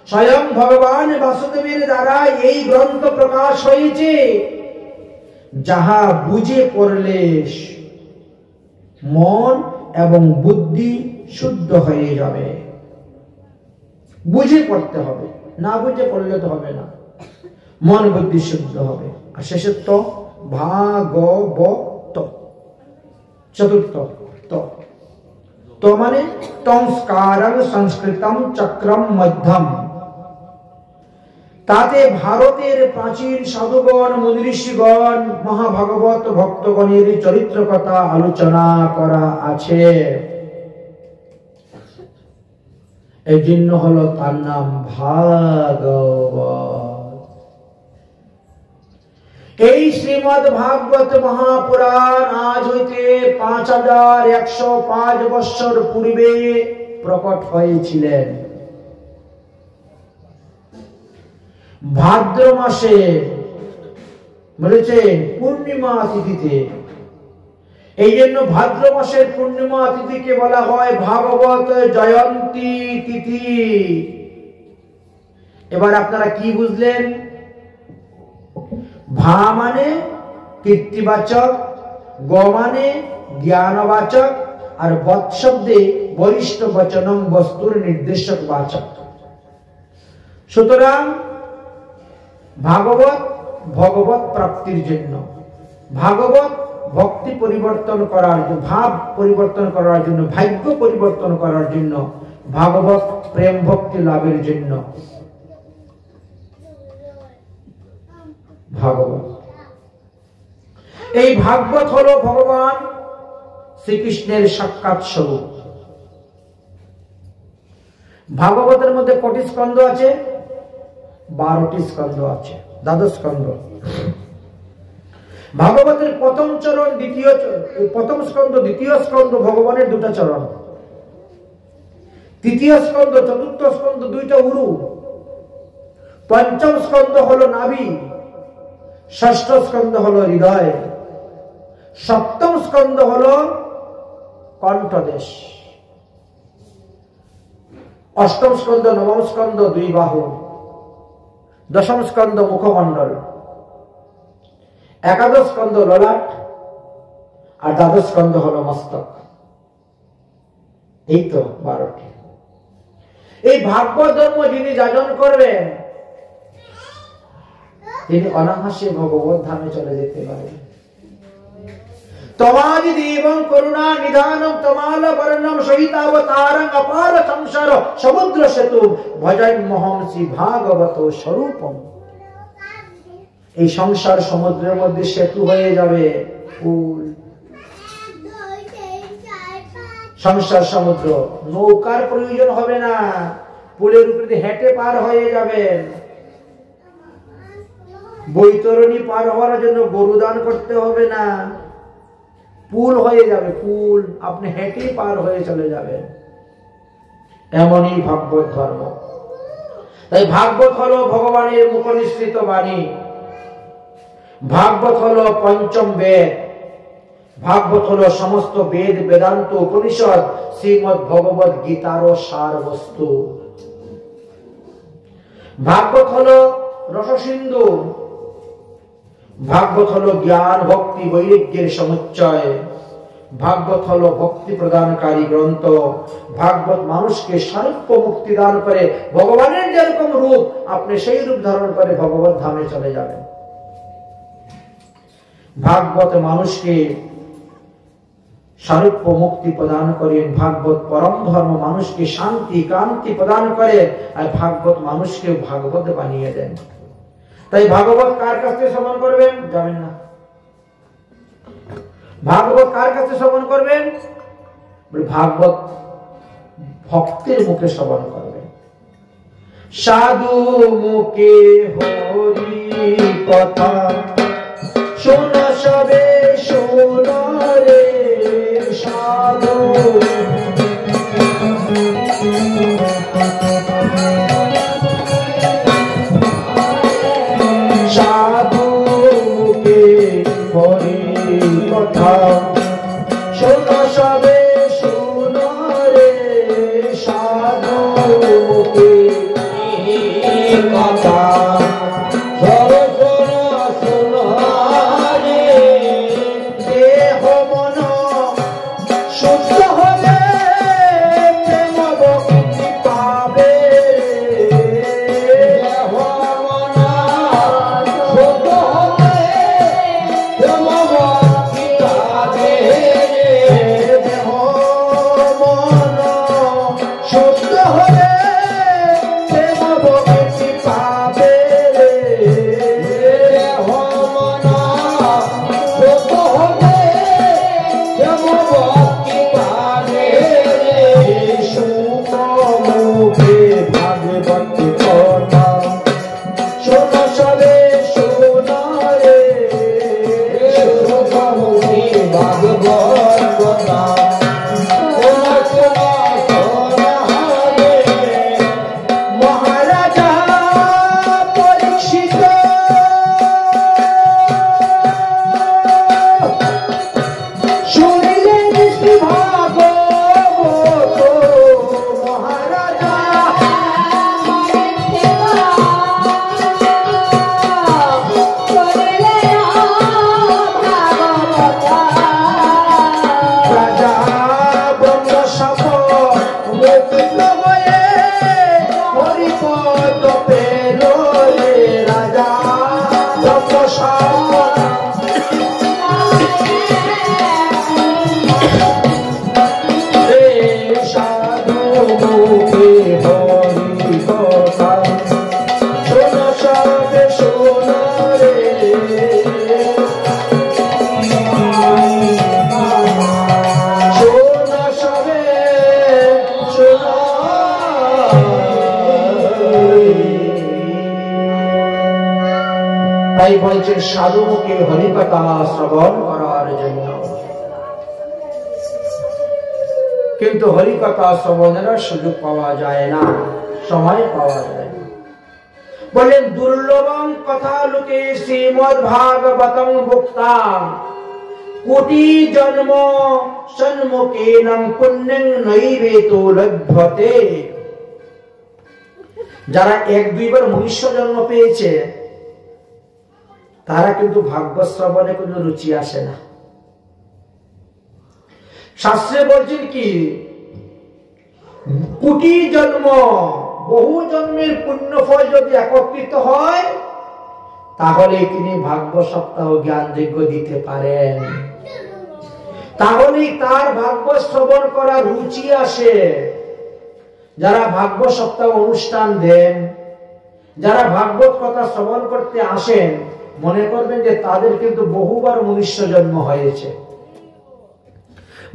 স্বয়ং ভগবান বাসুদেবের দ্বারা এই গ্রন্থ প্রকাশ হয়েছে, যাহা বুঝে পড়লে মন এবং বুদ্ধি শুদ্ধ হয়ে যাবে। বুঝে পড়তে হবে, না বুঝে পড়লে তো হবে না, মন বুদ্ধি শুদ্ধ হবে। আর শেষে তো ভাগবত, চতুর্থ তো মানে সংস্কারং সংস্কৃতম চক্রম মধ্যম। তাতে ভারতের প্রাচীন সাধুগণ মুনিঋষিগণ মহাভাগবত ভক্তগণের চরিত্র কথা আলোচনা করা আছে। এই জন্য হলো তার নাম ভাগবত। এই শ্রীমদ ভাগবত মহাপুরাণ আজ হইতে 5105 বৎসর পূর্বে প্রকট হয়েছিলেন। ভাদ্র মাসে বলেছে পূর্ণিমা তিথিতে। এই জন্য ভাদ্র মাসের পূর্ণিমা তিথিকে বলা হয় ভাগবত জয়ন্তী তিথি। এবার আপনারা কি বুঝলেন? ভা মানে কীর্তিবাচক, গ মানে জ্ঞানবাচক, আর বৎ শব্দে বরিষ্ঠ বচনম বস্তুর নির্দেশক বাচক। সুতরাং ভাগবত ভগবত প্রাপ্তির জন্য, ভাগবত ভক্তি পরিবর্তন করার জন্য, ভাব পরিবর্তন করার জন্য, ভাগ্য পরিবর্তন করার জন্য, ভাগবত প্রেম ভক্তি লাভের জন্য। ভাগবত, এই ভাগবত হলো ভগবান শ্রীকৃষ্ণের সাক্ষাৎ স্বরূপ। ভাগবতের মধ্যে কটি স্কন্ধ আছে? 12টি স্কন্ধ আছে, দ্বাদশ স্কন্ধ। ভাগবতের প্রথম চরণ, প্রথম স্কন্ধ, দ্বিতীয় স্কন্ধ ভগবানের 2টা চরণ, তৃতীয় স্কন্ধ, চতুর্থ স্কন্ধ 2টা উরু, পঞ্চম স্কন্ধ হলো নাভি, ষষ্ঠ স্কন্ধ হলো হৃদয়, সপ্তম স্কন্ধ হলো কণ্ঠদেশ, অষ্টম স্কন্ধ, নবম স্কন্ধ 2 বাহু, দশম স্কন্ধ মুখমণ্ডল, একাদশ স্কন্ধ ললাট, আর দ্বাদশ স্কন্ধ হলো মস্তক। এই তো 12টি। এই ভাগবত ধর্ম যিনি যাজন করবেন তিনি অনায়াসে ভগবত ধামে চলে যেতে পারেন। তমাদি দেবং করুণা নিধানম তমাল বর্ণম সহিতাবতারং অপার সংসার সমুদ্র সেতু ভজন্মহং শ্রী ভাগবত স্বরূপম। এই সংসার সমুদ্রের মধ্যে সেতু হয়ে যাবে পুল, সংসার সমুদ্র, নৌকার প্রয়োজন হবে না, পুলের উপরে হেঁটে পার হয়ে যাবেন। বৈতরণী পার হওয়ার জন্য গরু দান করতে হবে না, পুল হয়ে যাবে, পুল, আপনি হেঁটে পার হয়ে চলে যাবেন। এমনই ভাগবত ধর্ম। তাই ভাগবত হলো ভগবানের মুখনিসৃত বাণী, ভাগবত হলো পঞ্চম বেদ, ভাগবত হলো সমস্ত বেদ, বেদান্ত, উপনিষদ, শ্রীমদ্ ভগবত গীতারও সার বস্তু। ভাগবত হলো রসসিন্ধু, ভাগবত হলো জ্ঞান ভক্তি বৈরাগ্যের সমুচ্চয়, ভাগবত হলো ভক্তি প্রদানকারী গ্রন্থ। ভাগবত মানুষকে সারূপ্য মুক্তি দান করে, ভগবানের যেরকম রূপ আপনি সেই রূপ ধারণ করে ভগবত ধামে চলে যাবেন। ভাগবত মানুষকে সারূপ্য মুক্তি প্রদান করেন, ভাগবত পরম ধর্ম মানুষকে শান্তি কান্তি প্রদান করে, আর ভাগবত মানুষকে ভাগবত বানিয়ে দেন। তাই ভাগবত কার কাছে শ্রবণ করবেন? যাবেন না। ভাগবত কার কাছে শ্রবণ করবেন? ভাগবত ভক্তের মুখে শ্রবণ করবেন। সাধু মুখে হরি কথা শোন সবে শোন রে সাধু, সাধু মুখে হরি কথা শোন সবে শোন রে সাধু মুখে কথা সবে শোন রে তাই বলছেন সাধুমুখে হরিকথা শ্রবণ করার জন্য। কিন্তু হরিকথা শ্রবণের সুযোগ পাওয়া যায় না, সময় পাওয়া যায় না। বলেন দুর্লভং কথা লোকে শ্রীমদ্ ভাগবতং ভুক্তাং কোটি জন্ম সন্মুখেনং পুণ্যং নৈবেতো লভ্যতে। যারা এক দুইবার মনুষ্য জন্ম পেয়েছে তারা কিন্তু ভাগবত শ্রবণে কোনো রুচি আসে না। শাস্ত্রে বলছেন কি কোটি জন্ম, বহু জন্মের পুণ্যফল যদি একত্রিত হয় তাহলে তিনি ভাগবত সপ্তাহ জ্ঞান যজ্ঞ দিতে পারেন, তাহলেই তার ভাগবত শ্রবণ করার রুচি আসে। যারা ভাগবত সপ্তাহ অনুষ্ঠান দেন, যারা ভাগবত কথা শ্রবণ করতে আসেন, মনে করবেন যে তাদের কিন্তু বহুবার মনুষ্য জন্ম হয়েছে,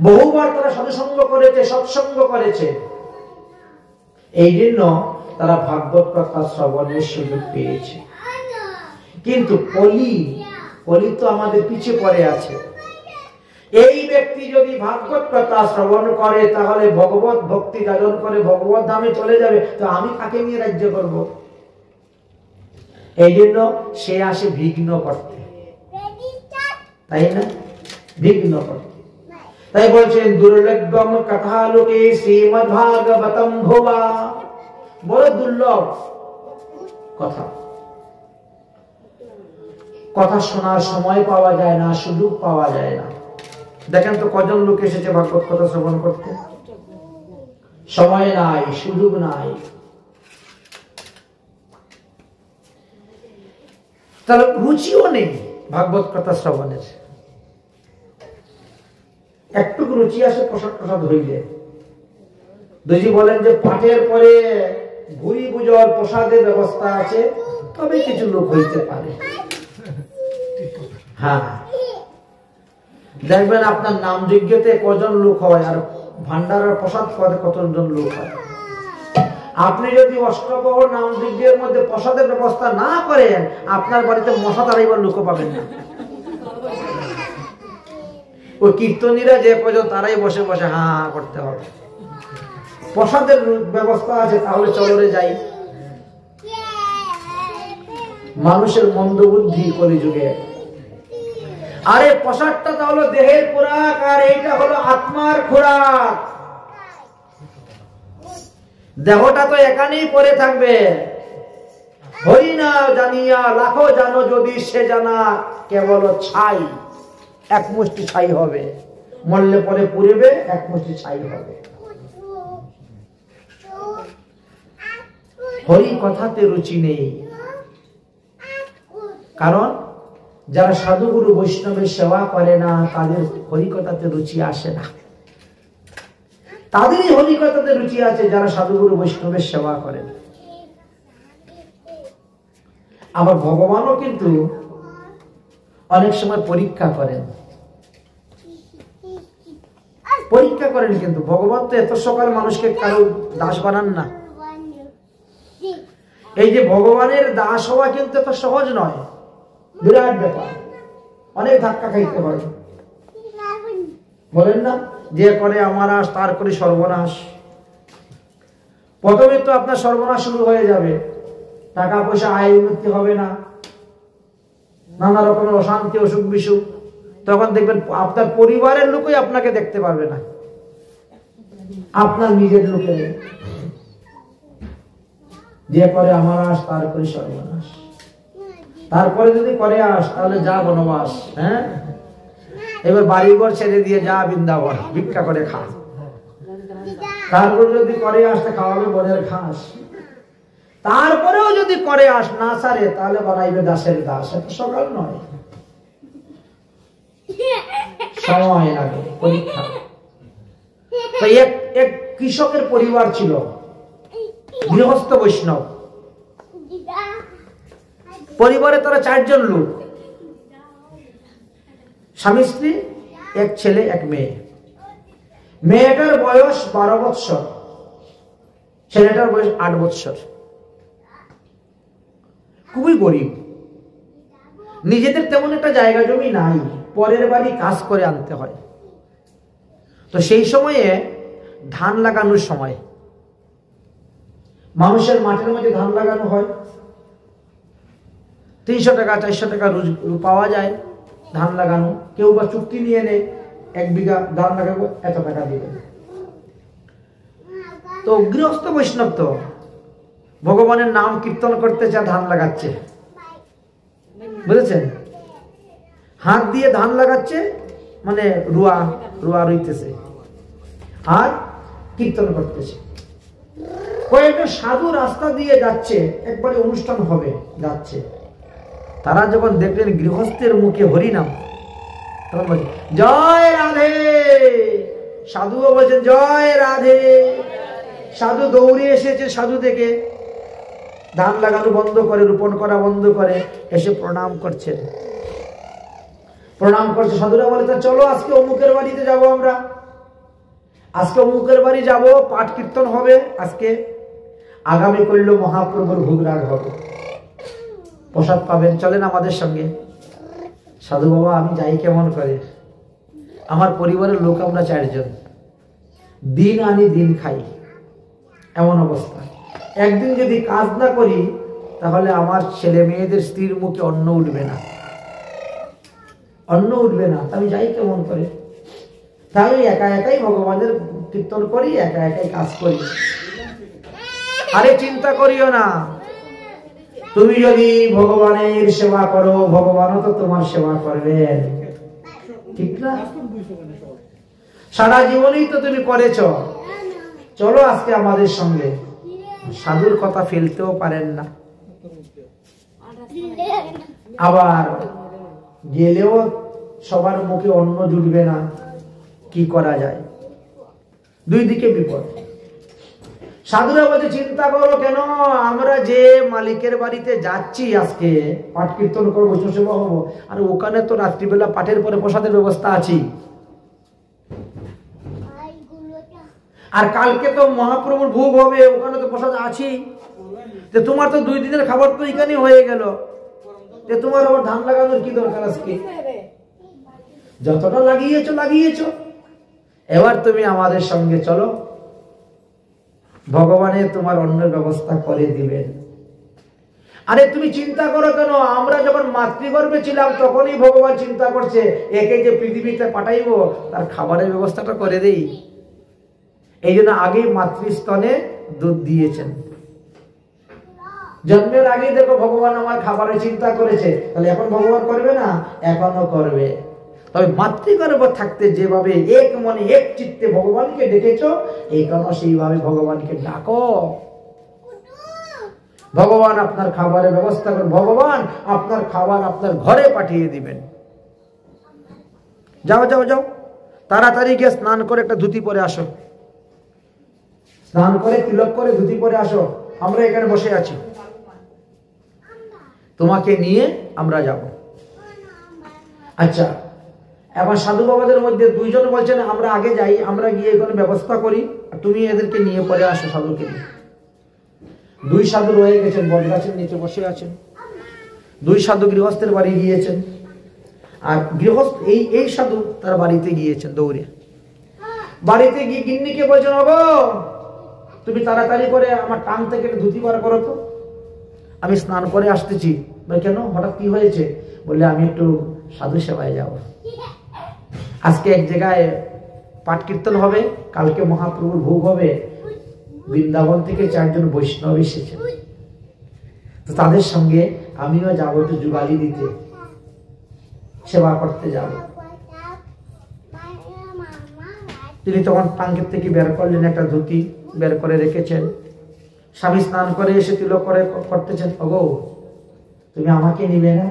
বহুবার তারা সাধুসঙ্গ করেছে, সৎসঙ্গ করেছে, এই জন্য তারা ভাগবত কথা শ্রবণের সুযোগ পেয়েছে। কিন্তু কলি তো আমাদের পিছে পড়ে আছে। এই ব্যক্তি যদি ভাগবত কথা শ্রবণ করে তাহলে ভগবত ভক্তি যাজন করে ভগবত ধামে চলে যাবে, তো আমি কাকে নিয়ে রাজ্য করব? এই জন্য সে আসে বিঘ্ন করতে, তাই না? বিঘ্ন করতে। তাই বলছেন দুর্লভম কথা লোকে শ্রীমদ্ ভাগবতম ভুবা, বড় দুর্লভ কথা। কথা শোনার সময় পাওয়া যায় না, সুযোগ পাওয়া যায় না। দেখেন তো কজন লোক এসেছে ভাগবত কথা শ্রবণ করতে, সময় নাই, সুযোগ নাই। তাহলে রুচিও নেই ভাগবত কথা শ্রবণের। একটুকু রুচি আসে প্রসাদ প্রসাদ হইলে। যদি বলেন যে পাঠের পরে ভুরি বুঝর প্রসাদের ব্যবস্থা আছে, তবে কিছু লোক হইতে পারে। হ্যাঁ, দেখবেন আপনার নাম যজ্ঞতে কজন লোক হয় আর ভান্ডারের প্রসাদ কতজন লোক হয়। আপনি যদি অষ্টপ্রহর নাম যজ্ঞের মধ্যে প্রসাদের ব্যবস্থা না করেন, আপনার বাড়িতে মশা তাড়াইবার লোক পাবেন না। ওই কীর্তনীরা যে কজন তারাই বসে বসে হা হা করতে হবে। প্রসাদের ব্যবস্থা আছে, তাহলে চলরে যাই। মানুষের মন্দ বুদ্ধি কলিযুগে। আরে প্রসাদটা তাহলে দেহের খোরাক, আর এইটা হলো আত্মার খোরাক। দেহটা তো এখানেই পড়ে থাকবে। হরি না জানিয়া লাখো জানো যদি, সে জানা কেবল ছাই। এক মুষ্টি ছাই হবে, মরলে পরে পুড়বে, এক মুষ্টি ছাই হবে। হরি কথাতে রুচি নেই, কারণ যারা সাধুগুরু বৈষ্ণবের সেবা করে না তাদের হরিকথাতে রুচি আসে না। তাদেরই হরিকথাতে রুচি আছে যারা সাধুগুরু বৈষ্ণবের সেবা করেন। আবার ভগবানও কিন্তু অনেক সময় পরীক্ষা করেন, কিন্তু ভগবান তো এত সকাল মানুষকে কারো দাস বানান না। এই যে ভগবানের দাস হওয়া কিন্তু এত সহজ নয়, বিরাট ব্যাপার। অনেক ধাক্কা খাইতে হয়। বলেন না, যে করে আমার আশ তার করে সর্বনাশ। প্রথমে তো আপনার সর্বনাশ শুরু হয়ে যাবে, টাকা পয়সা আয় উন্নতি হবে না, নানা রকমের অশান্তি, অসুখ বিসুখ। তখন দেখবেন আপনার পরিবারের লোকই আপনাকে দেখতে পারবে না, আপনার নিজের লোকে। যে করে আমার আশ তার করে সর্বনাশ। তারপরে যদি করে আস তাহলে যা বনবাস। হ্যাঁ, এবার বাড়িঘর ছেড়ে দিয়ে যা বৃন্দাবন, ভিক্ষা করে খা। তারপর যদি করে আসতে খাওয়াবে বনের ঘাস। তারপরেও যদি করে আস না সারে তাহলে বানাইবে দাসের দাস। এত সকাল নয়, সময় লাগে, পরীক্ষা। তো এক কৃষকের পরিবার ছিল, গৃহস্থ বৈষ্ণব পরিবারে। তারা 4 জন লোক, স্বামী স্ত্রী, এক ছেলে এক মেয়ে। মেয়েটার বয়স 12 বৎসর, ছেলেটার বয়স 8 বৎসর। খুবই গরিব। নিজেদের তেমন একটা জায়গা জমি নাই, পরের বাড়ি কাজ করে আনতে হয়। তো সেই সময়ে ধান লাগানোর সময় মানুষের মাঠের মধ্যে ধান লাগানো হয়, 300 টাকা 400 টাকা রোজ পাওয়া যায় ধান লাগানো। কেউ বা চুক্তি নিয়ে নেয়, 1 বিঘা ধান লাগাবো এত টাকা দিবে। তো গৃহস্থ বৈষ্ণব তো ভগবানের নাম কীর্তন করতে চায়, ধান লাগাচ্ছে, বুঝেছেন? হাত দিয়ে ধান লাগাচ্ছে, মানে রুয়া রুইতেছে আর কীর্তন করতেছে। কয়েকটা সাধু রাস্তা দিয়ে যাচ্ছে, একবারে অনুষ্ঠান হবে যাচ্ছে। তারা যখন দেখলেন গৃহস্থের মুখে হরিনাম, তখন বলছে জয় রাধে। সাধুও বলছেন জয় রাধে। সাধু দৌড়ে এসেছে, সাধু থেকে ধান লাগানো বন্ধ করে, রোপণ করা বন্ধ করে এসে প্রণাম করছে। সাধুরা বলে তা চলো আজকে অমুকের বাড়িতে যাব, আমরা আজকে অমুকের বাড়ি যাব, পাঠ কীর্তন হবে আজকে, আগামী করল মহাপ্রভুর ভোগরাগ হবে, প্রসাদ পাবেন, চলেন আমাদের সঙ্গে। সাধু বাবা আমি যাই কেমন করে, আমার পরিবারের লোক আমরা 4 জন, দিন আনি দিন খাই, এমন অবস্থা। একদিন যদি কাজ না করি তাহলে আমার ছেলে মেয়েদের স্ত্রীর মুখে অন্ন উঠবে না। আমি যাই কেমন করে, তাই একা একাই ভগবানের কীর্তন করি, একা একাই কাজ করি। আরে চিন্তা করিও না, তুমি যদি ভগবানের সেবা করো, ভগবানও তো তোমার সেবা করবেন, ঠিক না? সারা জীবনই তো তুমি করেছ, চলো আজকে আমাদের সঙ্গে। সাধুর কথা ফেলতেও পারেন না, আবার গেলেও সবার মুখে অন্ন জুটবে না, কি করা যায়? 2 দিকে বিপদ। সাধুরা বলছে চিন্তা করো কেন, আমরা যে মালিকের বাড়িতে যাচ্ছি আজকে পাঠ কীর্তন করবো, সেবা হবো, আর ওখানে তো রাত্রিবেলা পাঠের পরে প্রসাদের ব্যবস্থা আছে, আর কালকে তো মহাপ্রভুর ভোগ হবে, ওখানে তো প্রসাদ আছেই। তোমার তো 2 দিনের খাবার তো এখানে হয়ে গেল, তোমার আবার ধান লাগানোর কি দরকার? আজকে যতটা লাগিয়েছো, এবার তুমি আমাদের সঙ্গে চলো, ভগবানের তোমার অন্নের ব্যবস্থা করে দিবেন। আরে তুমি চিন্তা করো কেন, আমরা যখন মাতৃগর্ভে ছিলাম তখনই ভগবান চিন্তা করছে একে যে পৃথিবীতে পাঠাইবো তার খাবারের ব্যবস্থাটা করে দেই। এই জন্য আগেই মাতৃস্তনে দুধ দিয়েছেন। জন্মের আগেই দেখো ভগবান আমার খাবারের চিন্তা করেছে, তাহলে এখন ভগবান করবে না? এখনো করবে। তবে মাতৃগর্ভ থাকতে যেভাবে এক মনে এক চিত্তে ভগবানকে ডেকেছো, এখনো সেইভাবে ভগবানকে ডাকো। ভগবান আপনার খাবারের ব্যবস্থা করে, ভগবান আপনার খাবার আপনার ঘরে পাঠিয়ে দিবেন। যাও যাও যাও, তাড়াতাড়ি গিয়ে স্নান করে একটা ধুতি পরে আসো, স্নান করে তিলক করে ধুতি পরে আসো, আমরা এখানে বসে আছি, তোমাকে নিয়ে আমরা যাব। আচ্ছা, এখন সাধু বাবাদের মধ্যে 2 জন বলছেন আমরা আগে যাই, আমরা গিয়ে এখানে ব্যবস্থা করি, তুমি এদেরকে নিয়ে পরে আসো সাধুকে নিয়ে। 2 সাধু রয়ে গেছেন, বটগাছের নিচে বসে আছেন। 2 সাধু গৃহস্থের বাড়ি গিয়েছেন, আর গৃহস্থ এই সাধু তার বাড়িতে গিয়েছেন দৌড়ে। বাড়িতে গিয়ে গিন্নিকে বলছেন ওগো তুমি তাড়াতাড়ি করে আমার টান থেকে ধুতি বার করো তো, আমি স্নান করে আসতেছি। বলে কেন, হঠাৎ কি হয়েছে? বললে আমি একটু সাধু সেবায় যাব, আজকে এক জায়গায় পাঠ কীর্তন হবে, কালকে মহাপ্রভুর ভোগ হবে, বৃন্দাবন থেকে 4 জন বৈষ্ণব এসেছে, তো তাদের সঙ্গে আমিও যাবো একটু যুগালি দিতে, সেবা করতে যাব। তিনি তখন টাঙ্কের থেকে বের করলেন একটা ধুতি, বের করে রেখেছেন। স্বামী স্নান করে এসে তিলক করে করতেছেন, ওগো তুমি আমাকে নিবে না?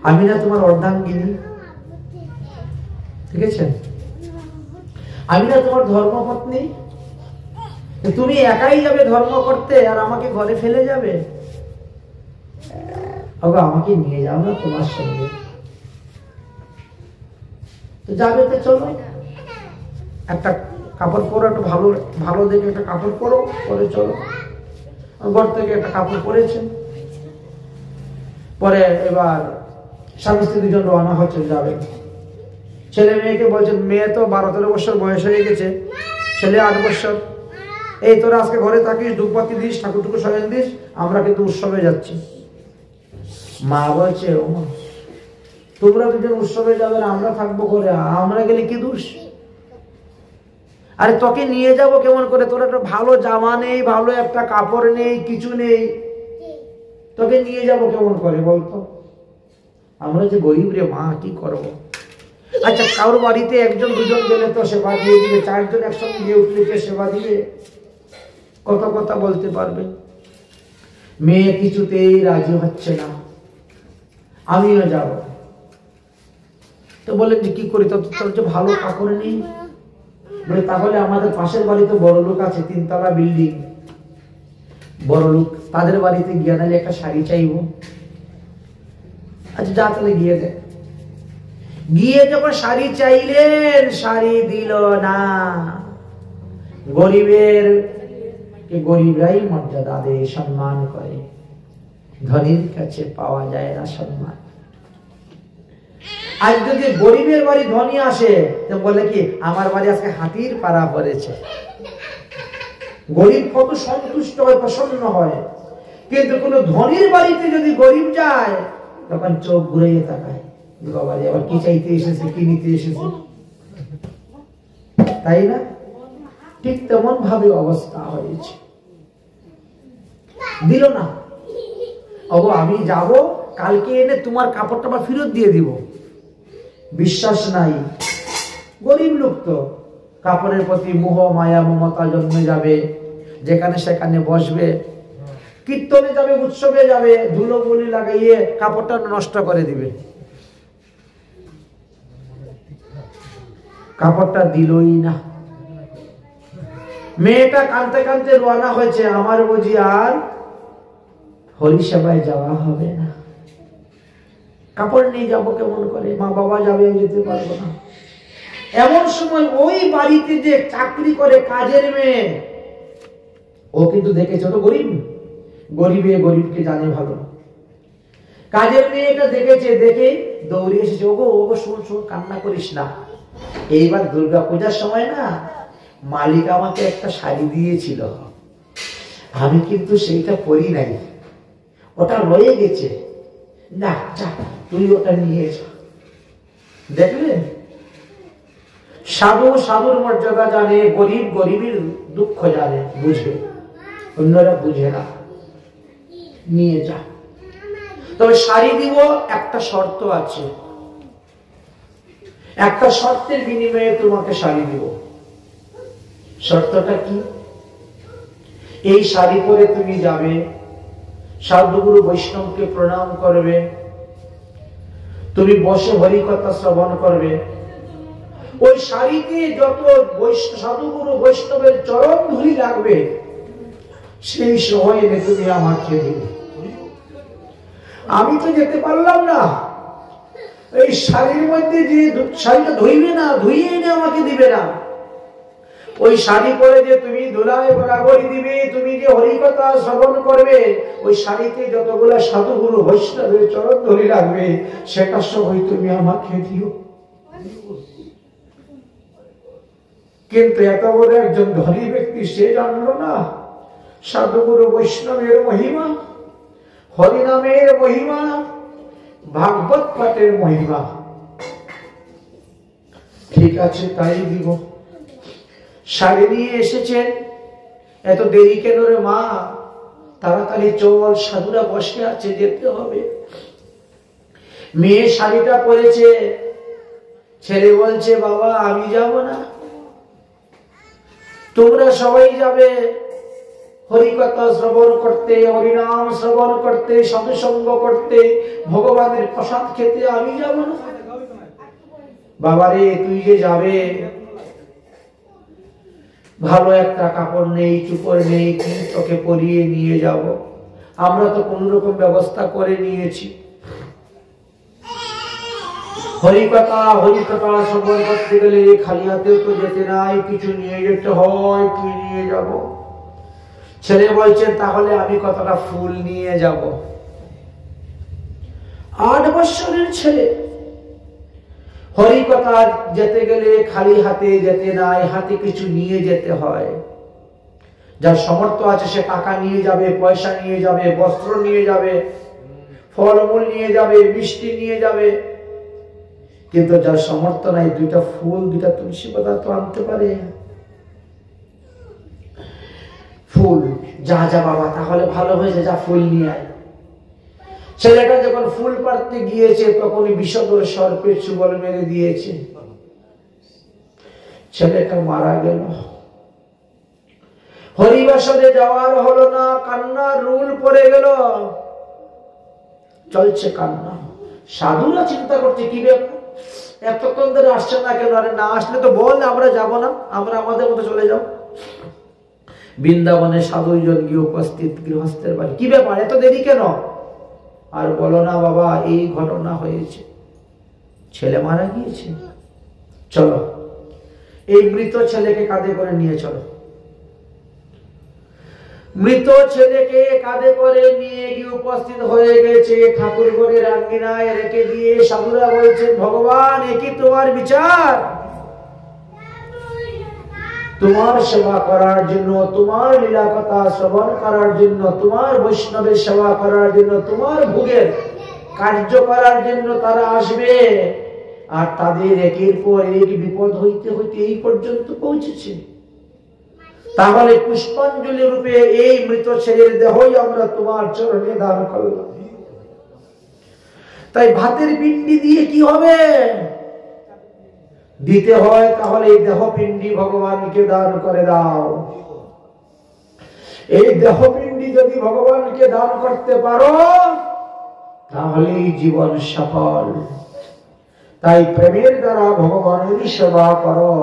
আমি না তোমার অর্ধাঙ্গিনী, ঠিক আছে? আমি না তোমার ধর্মপত্নী, তুমি একাই যাবে ধর্ম করতে আর আমাকে ঘরে ফেলে যাবে? ওগো আমাকে নিয়ে যাও না তোমার সঙ্গে। তো যাবে তো চলো, একটা কাপড় পরো, একটা ভালো দেখে একটা কাপড় পরো, পরে চলো। ঘর থেকে একটা কাপড় পরেছেন, পরে এবার স্বামী স্ত্রী দুজন রওনা হচ্ছে, যাবেন। ছেলে মেয়েকে বলছেন, মেয়ে তো 12-13 বছর বয়স হয়ে গেছে, ছেলে 8 বছর, এই তোরা আজকে ঘরে থাকিস, ধূপবাতি দিস, ঠাকুর টুকুর সাজান দিস, আমরা কিন্তু উৎসবে যাচ্ছি। মা বলছে, ও মা, তোমরা দুজন উৎসবে যাবেন, আমরা থাকবো ঘরে, আমরা গেলে কি দোষ? আরে তোকে নিয়ে যাব কেমন করে? তোর একটা ভালো জামা নেই, ভালো একটা কাপড় নেই, কিছু নেই, তোকে নিয়ে যাব কেমন করে বলতো? আমরা যে গরিব রে মা, কি করব? আচ্ছা, কারোর বাড়িতে 1জন 2জন গেলে তো সেবা দিয়ে দিবে, 4জন একসঙ্গে গিয়ে উঠলে কে সেবা দিবে? কত কথা বলতে পারবে। মেয়ে কিছুতেই রাজি হচ্ছে না, আমিও যাব। তো বলেন যে কি করি, তোর যে ভালো কাপড় নেই। বলে তাহলে আমাদের পাশের বাড়িতে বড় লোক আছে, 3 তলা বিল্ডিং, বড় লোক, তাদের বাড়িতে গিয়ে নাহলে একটা শাড়ি চাইবো। আচ্ছা যা, তাহলে গিয়ে দেখ। গিয়ে যখন শাড়ি চাইলেন, শাড়ি দিল না। গরিবরাই মর্যাদা দেয়, সম্মান করে, ধনীর কাছে পাওয়া যায় না সম্মান। আজ যদি গরিবের বাড়ি ধনী আসে, তো বলে কি, আমার বাড়ি আজকে হাতির পাড়া পড়েছে। গরিব কত সন্তুষ্ট হয়, প্রসন্ন হয়। কিন্তু কোন ধনীর বাড়িতে যদি গরিব যায়, তখন চোখ ঘুরিয়ে তাকায়, বাবারে আবার কি চাইতে এসেছে, কি নিতে এসেছে, তাই না? ঠিক তেমন ভাবে অবস্থা হয়েছে। দিল না। ওগো আমি যাব, কালকে এনে তোমার কাপড়টা আবার ফেরত দিয়ে দিব। বিশ্বাস নাই, গরিব লোক তো, কাপড়ের প্রতি মোহ মায়া মমতা জন্মে যাবে, যেখানে সেখানে বসবে, কীর্তনে যাবে, উৎসবে যাবে, ধুলোবুলি লাগাইয়ে কাপড়টা নষ্ট করে দিবে। কাপড়টা দিলই না। মেয়েটা কাঁদতে কাঁদতে রওনা হয়েছে, আমার বুঝি আর হরিসেবায় যাওয়া হবে না, কাপড় নিয়ে যাবো কেমন করে, মা বাবা যাবে, যেতে পারবো না। এমন সময় ওই বাড়িতে যে চাকরি করে কাজের মেয়ে, ও কিন্তু দেখেছে, তো গরিব, গরিবে গরিবকে জানে ভালো। কাজের মেয়েটা দেখেছে, দেখে দৌড়ে এসেছে, ওগো ওগো শোন শোন, কান্না করিস না, এইবার দুর্গা পূজার সময় না মালিক আমাকে একটা শাড়ি দিয়েছিল, আমি কিন্তু সেইটা পরি নাই, ওটা রয়ে গেছে, না যা তুই ওটা নিয়ে যা। দেখলেন, সাধু সাধুর মর্যাদা জানে, গরিব গরিবের দুঃখ জানে, বুঝে, অন্যরা বুঝে না। নিয়ে যা। তবে শাড়ি দিব, একটা শর্ত আছে, একটা শর্তের বিনিময়ে তোমাকে শাড়ি দিব। শর্তটা কি? এই শাড়ি পরে তুমি যাবে, সাধুগুরু বৈষ্ণবকে প্রণাম করবে, তুমি বসে হরিকথা শ্রবণ করবে, ওই শাড়িতে যত সাধুগুরু বৈষ্ণবের চরণ ধুলি লাগবে, সেই সময় এনে তুমি আমাকে দিবে। আমি তো যেতে পারলাম না, এই শাড়ির মধ্যে যে শাড়িটা ধুইবে না, ধুইয়ে এনে আমাকে দিবে না, ওই শাড়ি পরে যে তুমি ধুলায় বরাবরই দিবে, তুমি যে হরিকথা শ্রবণ করবে, ওই শাড়িতে যতগুলা সাধুগুরু বৈষ্ণবের চরণ ধরি লাগবে, সেটার সময় তুমি আমাকে দিও। কিন্তু এত বড় একজন ধনী ব্যক্তি, সে জানলো না সাধুগুরু বৈষ্ণবের মহিমা, হরিনামের মহিমা, ভাগবত পাঠের মহিমা। ঠিক আছে, তাই দিব। শাড়ি নিয়ে এসেছেন, এত দেরি কেন রে মা, তাড়াতাড়ি চল, সাধুরা বসে আছে, যেতে হবে। মেয়ে শাড়িটা পরেছে, ছেলে বলছে, বাবা আমি যাব না, তোমরা সবাই যাবে হরিকথা শ্রবণ করতে, হরিনাম শ্রবণ করতে, সাধুসঙ্গ করতে, ভগবানের প্রসাদ খেতে, আমি যাব না। বাবারে তুই যে যাবে, ভালো একটা কাপড় নেই, চুপড় নেই, কি তোকে পরিয়ে নিয়ে যাব? আমরা তো কোন রকম ব্যবস্থা করে নিয়েছি। হরিকথা শ্রবণ করতে গেলে খালি হাতেও তো যেতে নাই, কিছু নিয়ে যেতে হয়, তুই নিয়ে যাব। ছেলে বলছেন, তাহলে আমি কতটা ফুল নিয়ে যাব। 8 বছরের ছেলে। হরিকথা যেতে গেলে খালি হাতে যেতে নাই, হাতে কিছু নিয়ে যেতে হয়। যার সামর্থ্য আছে সে টাকা নিয়ে যাবে, পয়সা নিয়ে যাবে, বস্ত্র নিয়ে যাবে, ফলমূল নিয়ে যাবে, মিষ্টি নিয়ে যাবে। কিন্তু যার সামর্থ্য নাই 2টা ফুল 2টা তুলসী পাতা তো আনতে পারে। ফুল যা যা বাবা, তাহলে ভালো হয়েছে, যা ফুল নিয়ে আয়। ছেলেটা যখন ফুল পাড়তে গিয়েছে তখনই বিষধর সর্পের চুবল মেরে দিয়েছে, ছেলেটা মারা গেল। হরিবাসরে যাওয়ার হলো না, কান্নার রুল পড়ে গেল, চলছে কান্না। সাধুরা চিন্তা করছে কি ব্যাপার, এতক্ষণ ধরে আসছে না কেন? আরে না আসলে তো বল, আমরা যাব না, আমরা আমাদের মতো চলে যাও। বৃন্দাবনে সাধুজন গিয়ে উপস্থিত গৃহস্থের বাড়ি, কি ব্যাপার এত দেরি কেন? আর বলো না বাবা, এই ঘটনা হয়েছে, ছেলে মারা গিয়েছে। চলো এই মৃত ছেলেকে কাঁধে করে নিয়ে চলো। মৃত ছেলেকে কাঁধে করে নিয়ে গিয়ে উপস্থিত হয়ে গেছে ঠাকুর ঘরের আঙ্গিনায় রেখে দিয়ে সাধুরা বলছেন, ভগবান এ কি তোমার বিচার? তোমার সেবা করার জন্য, তোমার লীলা কথা শ্রবণ করার জন্য, তোমার বৈষ্ণবের সেবা করার জন্য, তোমার ভোগের কার্য করার জন্য তারা আসবে, আর তাদের একের পর এক বিপদ হইতে হইতে এই পর্যন্ত পৌঁছেছে। তাহলে পুষ্পাঞ্জলি রূপে এই মৃত ছেলের দেহই আমরা তোমার চরণে দান করলাম। তাই ভাতের পিণ্ডি দিয়ে কি হবে? দিতে হয় তাহলে এই দেহ পিণ্ডি ভগবানকে দান করে দাও। এই দেহ পিণ্ডি যদি ভগবানকে দান করতে পারো তাহলে জীবন সফল। তাই প্রেমের দ্বারা ভগবানের সেবা করো।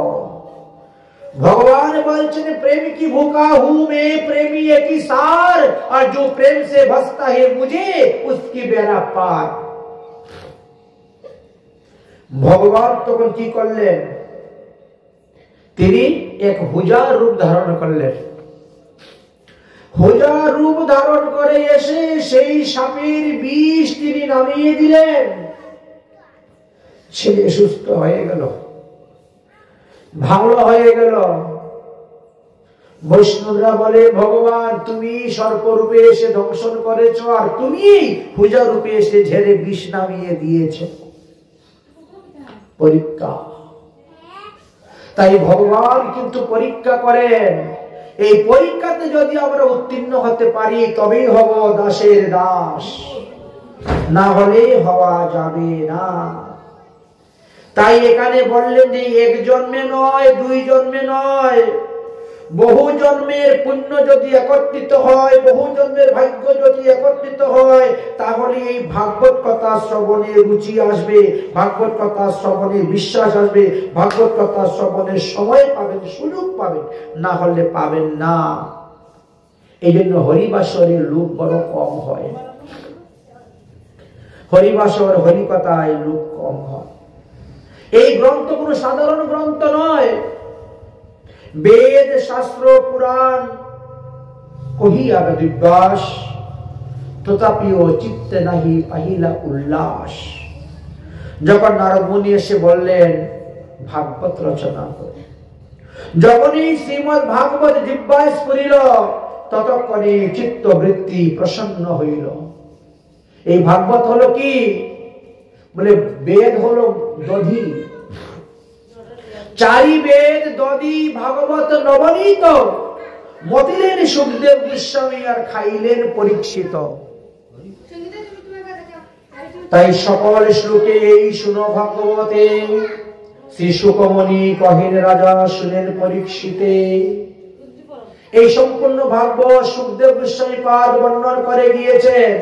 भगवान बोलते प्रेम की भूखा हूं मैं, प्रेमी एक ही सार, और जो प्रेम से बसता है मुझे उसकी बेड़ा पार। भगवान তখন কি করলেন? তিনি এক হুজার রূপ ধারণ করলেন। হুজার রূপ ধারণ করে এসে সেই সাপের বিষ তিনি নামিয়ে দিলেন। ছেলে সুস্থ হয়ে গেল, ভালো হয়ে গেল। বৈষ্ণবরা বলে, ভগবান তুমি সর্পরূপে এসে দংশন করেছ, আর তুমি পূজা রূপে এসে ঝেড়ে বিষ নামিয়ে দিয়েছ। পরীক্ষা। তাই ভগবান কিন্তু পরীক্ষা করেন। এই পরীক্ষাতে যদি আমরা উত্তীর্ণ হতে পারি তবেই হব দাসের দাস, না হলে হওয়া যাবে না। তাই এখানে বললেন যে এক জন্মে নয়, 2 জন্মে নয়, বহু জন্মের পুণ্য যদি একত্রিত হয়, বহু জন্মের ভাগ্য যদি একত্রিত হয়, তাহলে এই ভাগবত কথা শ্রবণে রুচি আসবে, ভাগবত কথা শ্রবণে বিশ্বাস আসবে, ভাগবত কথা শ্রবণের সময় পাবেন, সুযোগ পাবেন, না হলে পাবেন না। এই জন্য হরিবাসরের লোক বড় কম হয়, হরিবাসর হরিকথায় লোক কম হয়। এই গ্রন্থ কোন সাধারণ গ্রন্থ নয়। বেদ শাস্ত্র পুরাণ কহিয়া বেদব্যাস, তথাপিও চিত্তে নাহি পাহিলা উল্লাস। যখন নারদ মুনি এসে বললেন ভাগবত রচনা করে, যখনই শ্রীমদ ভাগবত জিহ্বায় স্ফুরিল ততক্ষণে চিত্তবৃত্তি প্রসন্ন হইল। এই ভাগবত হলো কি? বলে বেদ হলো দধি, 4 বেদ দধি ভাগবত নবনীত। মতিলেন সুখদেব গোস্বামী আর খাইলেন পরীক্ষিত। তাই সকল শ্লোকে এই শুনো ভাগবতে, শ্রী শুকমণি কহেন রাজা শুনেন পরীক্ষিতে। এই সম্পূর্ণ ভাগবত সুখদেব গোস্বামী পাদ বর্ণন করে গিয়েছেন,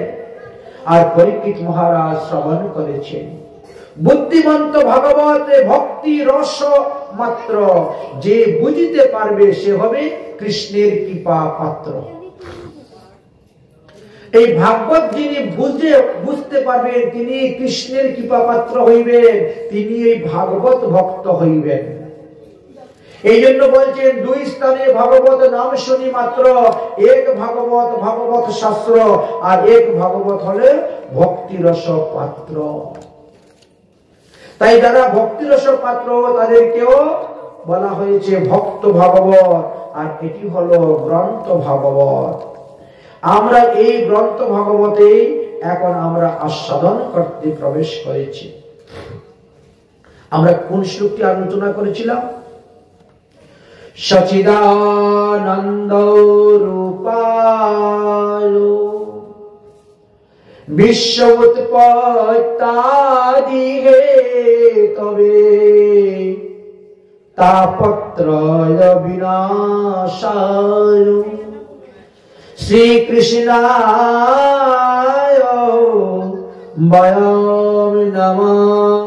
আর পরীক্ষিত মহারাজ শ্রবণ করেছেন। বুদ্ধিমন্ত ভাগবতে ভক্তি রস মাত্র, যে বুঝিতে পারবে সে হবে কৃষ্ণের কৃপা পাত্র। এই ভাগবত যিনি বুঝতে পারবেন তিনি কৃষ্ণের কৃপা পাত্র হইবেন, তিনি এই ভাগবত ভক্ত হইবেন। এই জন্য বলছেন 2 স্থানে ভাগবত নাম শুনি মাত্র, এক ভাগবত ভাগবত শাস্ত্র, আর এক ভাগবত হলে ভক্তিরস পাত্র। তাই যারা ভক্তিরস পাত্র তাদেরকেও বলা হয়েছে ভক্ত ভাগবত, আর এটি হলো গ্রন্থ ভাগবত। আমরা এই গ্রন্থ ভাগবতে এখন আমরা আস্বাদন করতে প্রবেশ করেছি। আমরা কোন শ্লোকটি আলোচনা করেছিলাম? সচিদানন্দ রূপায় বিশ্ব উৎপত্তাদি হেতবে তাপত্রয় বিনাশায় শ্রীকৃষ্ণায় বয়ং নমঃ।